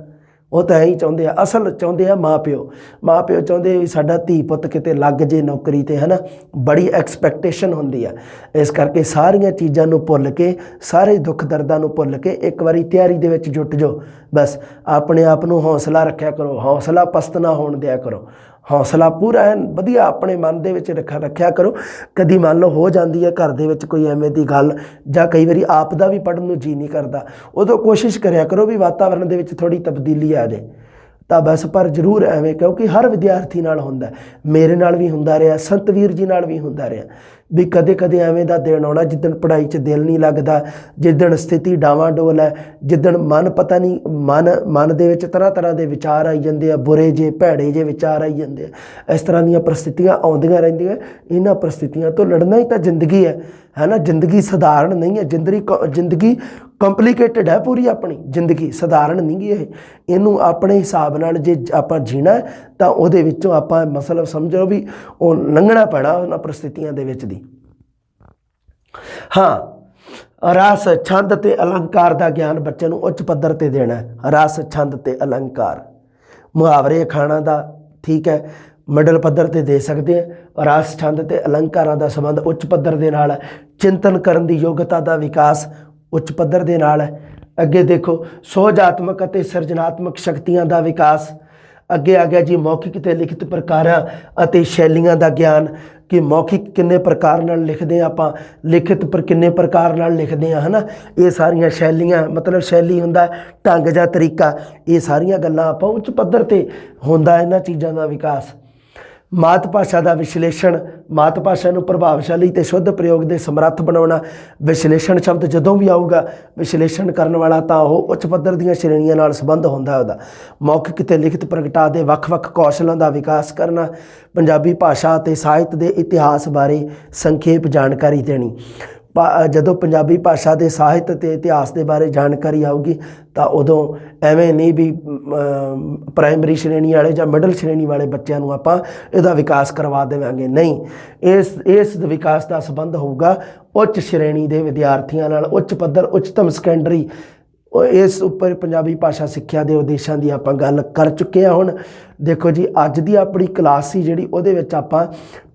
ਉਹ ਤਾਂ ਐਂ ਹੀ ਚਾਹੁੰਦੇ ਆ, ਅਸਲ ਚਾਹੁੰਦੇ ਆ ਮਾਂ ਪਿਓ। ਮਾਂ ਪਿਓ ਚਾਹੁੰਦੇ ਵੀ ਸਾਡਾ ਧੀ ਪੁੱਤ ਕਿਤੇ ਲੱਗ ਜੇ ਨੌਕਰੀ 'ਤੇ ਹੈ ਨਾ, ਬੜੀ ਐਕਸਪੈਕਟੇਸ਼ਨ ਹੁੰਦੀ ਆ। ਇਸ ਕਰਕੇ ਸਾਰੀਆਂ ਚੀਜ਼ਾਂ ਨੂੰ ਭੁੱਲ ਕੇ, ਸਾਰੇ ਦੁੱਖ ਦਰਦਾਂ ਨੂੰ ਭੁੱਲ ਕੇ ਇੱਕ ਵਾਰੀ ਤਿਆਰੀ ਦੇ ਵਿੱਚ ਜੁਟ ਜਾਓ। ਬਸ ਆਪਣੇ ਆਪ ਨੂੰ ਹੌਸਲਾ ਰੱਖਿਆ ਕਰੋ, ਹੌਸਲਾ ਪਸਤ ਨਾ ਹੋਣ ਦਿਆ ਕਰੋ। ਹੌਸਲਾ ਪੂਰਾ ਐਨ ਵਧੀਆ ਆਪਣੇ ਮਨ ਦੇ ਵਿੱਚ ਰੱਖਿਆ ਕਰੋ। ਕਦੀ ਮੰਨ ਲਓ ਹੋ ਜਾਂਦੀ ਹੈ ਘਰ ਦੇ ਵਿੱਚ ਕੋਈ ਐਵੇਂ ਦੀ ਗੱਲ, ਜਾਂ ਕਈ ਵਾਰੀ ਆਪ ਦਾ ਵੀ ਪੜ੍ਹਨ ਨੂੰ ਜੀਅ ਨਹੀਂ ਕਰਦਾ, ਉਦੋਂ ਕੋਸ਼ਿਸ਼ ਕਰਿਆ ਕਰੋ ਵੀ ਵਾਤਾਵਰਣ ਦੇ ਵਿੱਚ ਥੋੜ੍ਹੀ ਤਬਦੀਲੀ ਆ ਜਾਏ ਤਾਂ ਬਸ। ਪਰ ਜ਼ਰੂਰ ਐਵੇਂ, ਕਿਉਂਕਿ ਹਰ ਵਿਦਿਆਰਥੀ ਨਾਲ ਹੁੰਦਾ, ਮੇਰੇ ਨਾਲ ਵੀ ਹੁੰਦਾ ਰਿਹਾ, ਸੰਤਵੀਰ ਜੀ ਨਾਲ ਵੀ ਹੁੰਦਾ ਰਿਹਾ ਵੀ ਕਦੇ ਕਦੇ ਐਵੇਂ ਦਾ ਦਿਨ ਆਉਣਾ ਜਿੱਦਣ ਪੜ੍ਹਾਈ 'ਚ ਦਿਲ ਨਹੀਂ ਲੱਗਦਾ, ਜਿੱਦਣ ਸਥਿਤੀ ਡਾਵਾਂਡੋਲ ਹੈ, ਜਿੱਦਣ ਮਨ ਪਤਾ ਨਹੀਂ ਮਨ ਦੇ ਵਿੱਚ ਤਰ੍ਹਾਂ ਤਰ੍ਹਾਂ ਦੇ ਵਿਚਾਰ ਆਈ ਜਾਂਦੇ ਆ, ਬੁਰੇ ਜੇ ਭੈੜੇ ਜੇ ਵਿਚਾਰ ਆਈ ਜਾਂਦੇ ਆ। ਇਸ ਤਰ੍ਹਾਂ ਦੀਆਂ ਪ੍ਰਸਥਿਤੀਆਂ ਆਉਂਦੀਆਂ ਰਹਿੰਦੀਆਂ। ਇਹਨਾਂ ਪ੍ਰਸਥਿਤੀਆਂ ਤੋਂ ਲੜਨਾ ਹੀ ਤਾਂ ਜ਼ਿੰਦਗੀ ਹੈ ਨਾ। ਜ਼ਿੰਦਗੀ ਸਧਾਰਨ ਨਹੀਂ ਹੈ, ਜ਼ਿੰਦਗੀ ਕੰਪਲੀਕੇਟਡ ਹੈ। ਪੂਰੀ ਆਪਣੀ ਜ਼ਿੰਦਗੀ ਸਧਾਰਨ ਨਹੀਂ ਗੀ ਇਹ। ਇਹਨੂੰ ਆਪਣੇ ਹਿਸਾਬ ਨਾਲ ਜੇ ਆਪਾਂ ਜੀਣਾ ਤਾਂ ਉਹਦੇ ਵਿੱਚੋਂ ਆਪਾਂ ਮਤਲਬ ਸਮਝੋ ਵੀ ਉਹ ਲੰਘਣਾ ਪੈਣਾ ਉਹਨਾਂ ਪ੍ਰਸਥਿਤੀਆਂ ਦੇ ਵਿੱਚ ਦੀ। ਹਾਂ, ਰਸ ਛੰਦ ਅਤੇ ਅਲੰਕਾਰ ਦਾ ਗਿਆਨ ਬੱਚੇ ਨੂੰ ਉੱਚ ਪੱਧਰ 'ਤੇ ਦੇਣਾ। ਰਸ ਛੰਦ ਅਤੇ ਅਲੰਕਾਰ, ਮੁਹਾਵਰੇ ਅਖਾਣਾਂ ਦਾ ਠੀਕ ਹੈ ਮਿਡਲ ਪੱਧਰ 'ਤੇ ਦੇ ਸਕਦੇ ਆ। ਰਸ ਛੰਦ ਅਤੇ ਅਲੰਕਾਰਾਂ ਦਾ ਸੰਬੰਧ ਉੱਚ ਪੱਧਰ ਦੇ ਨਾਲ ਹੈ। ਚਿੰਤਨ ਕਰਨ ਦੀ ਯੋਗਤਾ ਦਾ ਵਿਕਾਸ ਉੱਚ ਪੱਧਰ ਦੇ ਨਾਲ ਹੈ। ਅੱਗੇ ਦੇਖੋ ਸੋਝਾਤਮਕ ਅਤੇ ਸਿਰਜਣਾਤਮਕ ਸ਼ਕਤੀਆਂ ਦਾ ਵਿਕਾਸ। ਅੱਗੇ ਆ ਗਿਆ ਜੀ ਮੌਖਿਕ ਅਤੇ ਲਿਖਤ ਪ੍ਰਕਾਰਾਂ ਅਤੇ ਸ਼ੈਲੀਆਂ ਦਾ ਗਿਆਨ ਕਿ ਮੌਖਿਕ ਕਿੰਨੇ ਪ੍ਰਕਾਰ ਨਾਲ ਲਿਖਦੇ ਹਾਂ ਆਪਾਂ, ਲਿਖਤ ਪਰ ਕਿੰਨੇ ਪ੍ਰਕਾਰ ਨਾਲ ਲਿਖਦੇ ਹਾਂ ਹੈ ਨਾ। ਇਹ ਸਾਰੀਆਂ ਸ਼ੈਲੀਆਂ, ਮਤਲਬ ਸ਼ੈਲੀ ਹੁੰਦਾ ਢੰਗ ਜਾਂ ਤਰੀਕਾ। ਇਹ ਸਾਰੀਆਂ ਗੱਲਾਂ ਆਪਾਂ ਉੱਚ ਪੱਧਰ 'ਤੇ ਹੁੰਦਾ ਇਹਨਾਂ ਚੀਜ਼ਾਂ ਦਾ ਵਿਕਾਸ। ਮਾਤ ਭਾਸ਼ਾ ਦਾ ਵਿਸ਼ਲੇਸ਼ਣ, ਮਾਤ ਭਾਸ਼ਾ ਨੂੰ ਪ੍ਰਭਾਵਸ਼ਾਲੀ ਅਤੇ ਸ਼ੁੱਧ ਪ੍ਰਯੋਗ ਦੇ ਸਮਰੱਥ ਬਣਾਉਣਾ। ਵਿਸ਼ਲੇਸ਼ਣ ਸ਼ਬਦ ਜਦੋਂ ਵੀ ਆਊਗਾ, ਵਿਸ਼ਲੇਸ਼ਣ ਕਰਨ ਵਾਲਾ ਤਾਂ ਉਹ ਉੱਚ ਪੱਧਰ ਦੀਆਂ ਸ਼੍ਰੇਣੀਆਂ ਨਾਲ ਸੰਬੰਧ ਹੁੰਦਾ ਉਹਦਾ। ਮੌਖਿਕ ਅਤੇ ਲਿਖਤ ਪ੍ਰਗਟਾ ਦੇ ਵੱਖ-ਵੱਖ ਕੌਸ਼ਲਾਂ ਦਾ ਵਿਕਾਸ ਕਰਨਾ। ਪੰਜਾਬੀ ਭਾਸ਼ਾ ਅਤੇ ਸਾਹਿਤ ਦੇ ਇਤਿਹਾਸ ਬਾਰੇ ਸੰਖੇਪ ਜਾਣਕਾਰੀ ਦੇਣੀ। ਜਦੋਂ ਪੰਜਾਬੀ ਭਾਸ਼ਾ ਦੇ ਸਾਹਿਤ ਅਤੇ ਇਤਿਹਾਸ ਦੇ ਬਾਰੇ ਜਾਣਕਾਰੀ ਆਊਗੀ ਤਾਂ ਉਦੋਂ ਐਵੇਂ ਨਹੀਂ ਵੀ ਪ੍ਰਾਇਮਰੀ ਸ਼੍ਰੇਣੀ ਵਾਲੇ ਜਾਂ ਮਿਡਲ ਸ਼੍ਰੇਣੀ ਵਾਲੇ ਬੱਚਿਆਂ ਨੂੰ ਆਪਾਂ ਇਹਦਾ ਵਿਕਾਸ ਕਰਵਾ ਦੇਵਾਂਗੇ, ਨਹੀਂ। ਇਸ ਵਿਕਾਸ ਦਾ ਸੰਬੰਧ ਹੋਊਗਾ ਉੱਚ ਸ਼੍ਰੇਣੀ ਦੇ ਵਿਦਿਆਰਥੀਆਂ ਨਾਲ, ਉੱਚ ਪੱਧਰ, ਉੱਚਤਮ ਸੈਕੰਡਰੀ। ਇਸ ਉੱਪਰ ਪੰਜਾਬੀ ਭਾਸ਼ਾ ਸਿੱਖਿਆ ਦੇ ਉਦੇਸ਼ਾਂ ਦੀ ਆਪਾਂ ਗੱਲ ਕਰ ਚੁੱਕੇ ਹਾਂ। ਹੁਣ ਦੇਖੋ ਜੀ ਅੱਜ ਦੀ ਆਪਣੀ ਕਲਾਸ ਸੀ ਜਿਹੜੀ, ਉਹਦੇ ਵਿੱਚ ਆਪਾਂ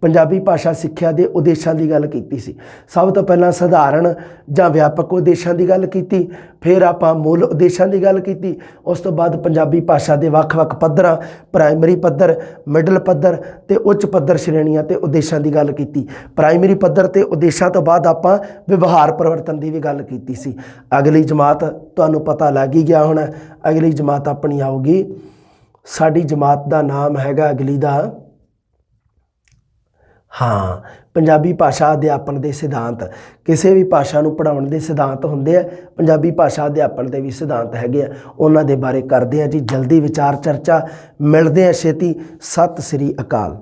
ਪੰਜਾਬੀ ਭਾਸ਼ਾ ਸਿੱਖਿਆ ਦੇ ਉਦੇਸ਼ਾਂ ਦੀ ਗੱਲ ਕੀਤੀ ਸੀ। ਸਭ ਤੋਂ ਪਹਿਲਾਂ ਸਧਾਰਨ ਜਾਂ ਵਿਆਪਕ ਉਦੇਸ਼ਾਂ ਦੀ ਗੱਲ ਕੀਤੀ, ਫਿਰ ਆਪਾਂ ਮੂਲ ਉਦੇਸ਼ਾਂ ਦੀ ਗੱਲ ਕੀਤੀ। ਉਸ ਤੋਂ ਬਾਅਦ ਪੰਜਾਬੀ ਭਾਸ਼ਾ ਦੇ ਵੱਖ-ਵੱਖ ਪੱਧਰਾਂ, ਪ੍ਰਾਇਮਰੀ ਪੱਧਰ, ਮਿਡਲ ਪੱਧਰ ਅਤੇ ਉੱਚ ਪੱਧਰ ਸ਼੍ਰੇਣੀਆਂ ਅਤੇ ਉਦੇਸ਼ਾਂ ਦੀ ਗੱਲ ਕੀਤੀ। ਪ੍ਰਾਇਮਰੀ ਪੱਧਰ ਤੇ ਉਦੇਸ਼ਾਂ ਤੋਂ ਬਾਅਦ ਆਪਾਂ ਵਿਵਹਾਰ ਪਰਿਵਰਤਨ ਦੀ ਵੀ ਗੱਲ ਕੀਤੀ ਸੀ। ਅਗਲੀ ਜਮਾਤ ਤੁਹਾਨੂੰ ਪਤਾ ਲੱਗ ਹੀ ਗਿਆ ਹੋਣਾ, ਅਗਲੀ ਜਮਾਤ ਆਪਣੀ ਆਊਗੀ। ਸਾਡੀ ਜਮਾਤ ਦਾ ਨਾਮ ਹੈਗਾ ਅਗਲੀ ਦਾ, ਹਾਂ, ਪੰਜਾਬੀ ਭਾਸ਼ਾ ਅਧਿਆਪਨ ਦੇ ਸਿਧਾਂਤ। ਕਿਸੇ ਵੀ ਭਾਸ਼ਾ ਨੂੰ ਪੜ੍ਹਾਉਣ ਦੇ ਸਿਧਾਂਤ ਹੁੰਦੇ ਆ, ਪੰਜਾਬੀ ਭਾਸ਼ਾ ਅਧਿਆਪਨ ਦੇ ਵੀ ਸਿਧਾਂਤ ਹੈਗੇ ਆ। ਉਹਨਾਂ ਦੇ ਬਾਰੇ ਕਰਦੇ ਆ ਜੀ ਜਲਦੀ ਵਿਚਾਰ ਚਰਚਾ। ਮਿਲਦੇ ਆ ਛੇਤੀ। ਸਤਿ ਸ੍ਰੀ ਅਕਾਲ।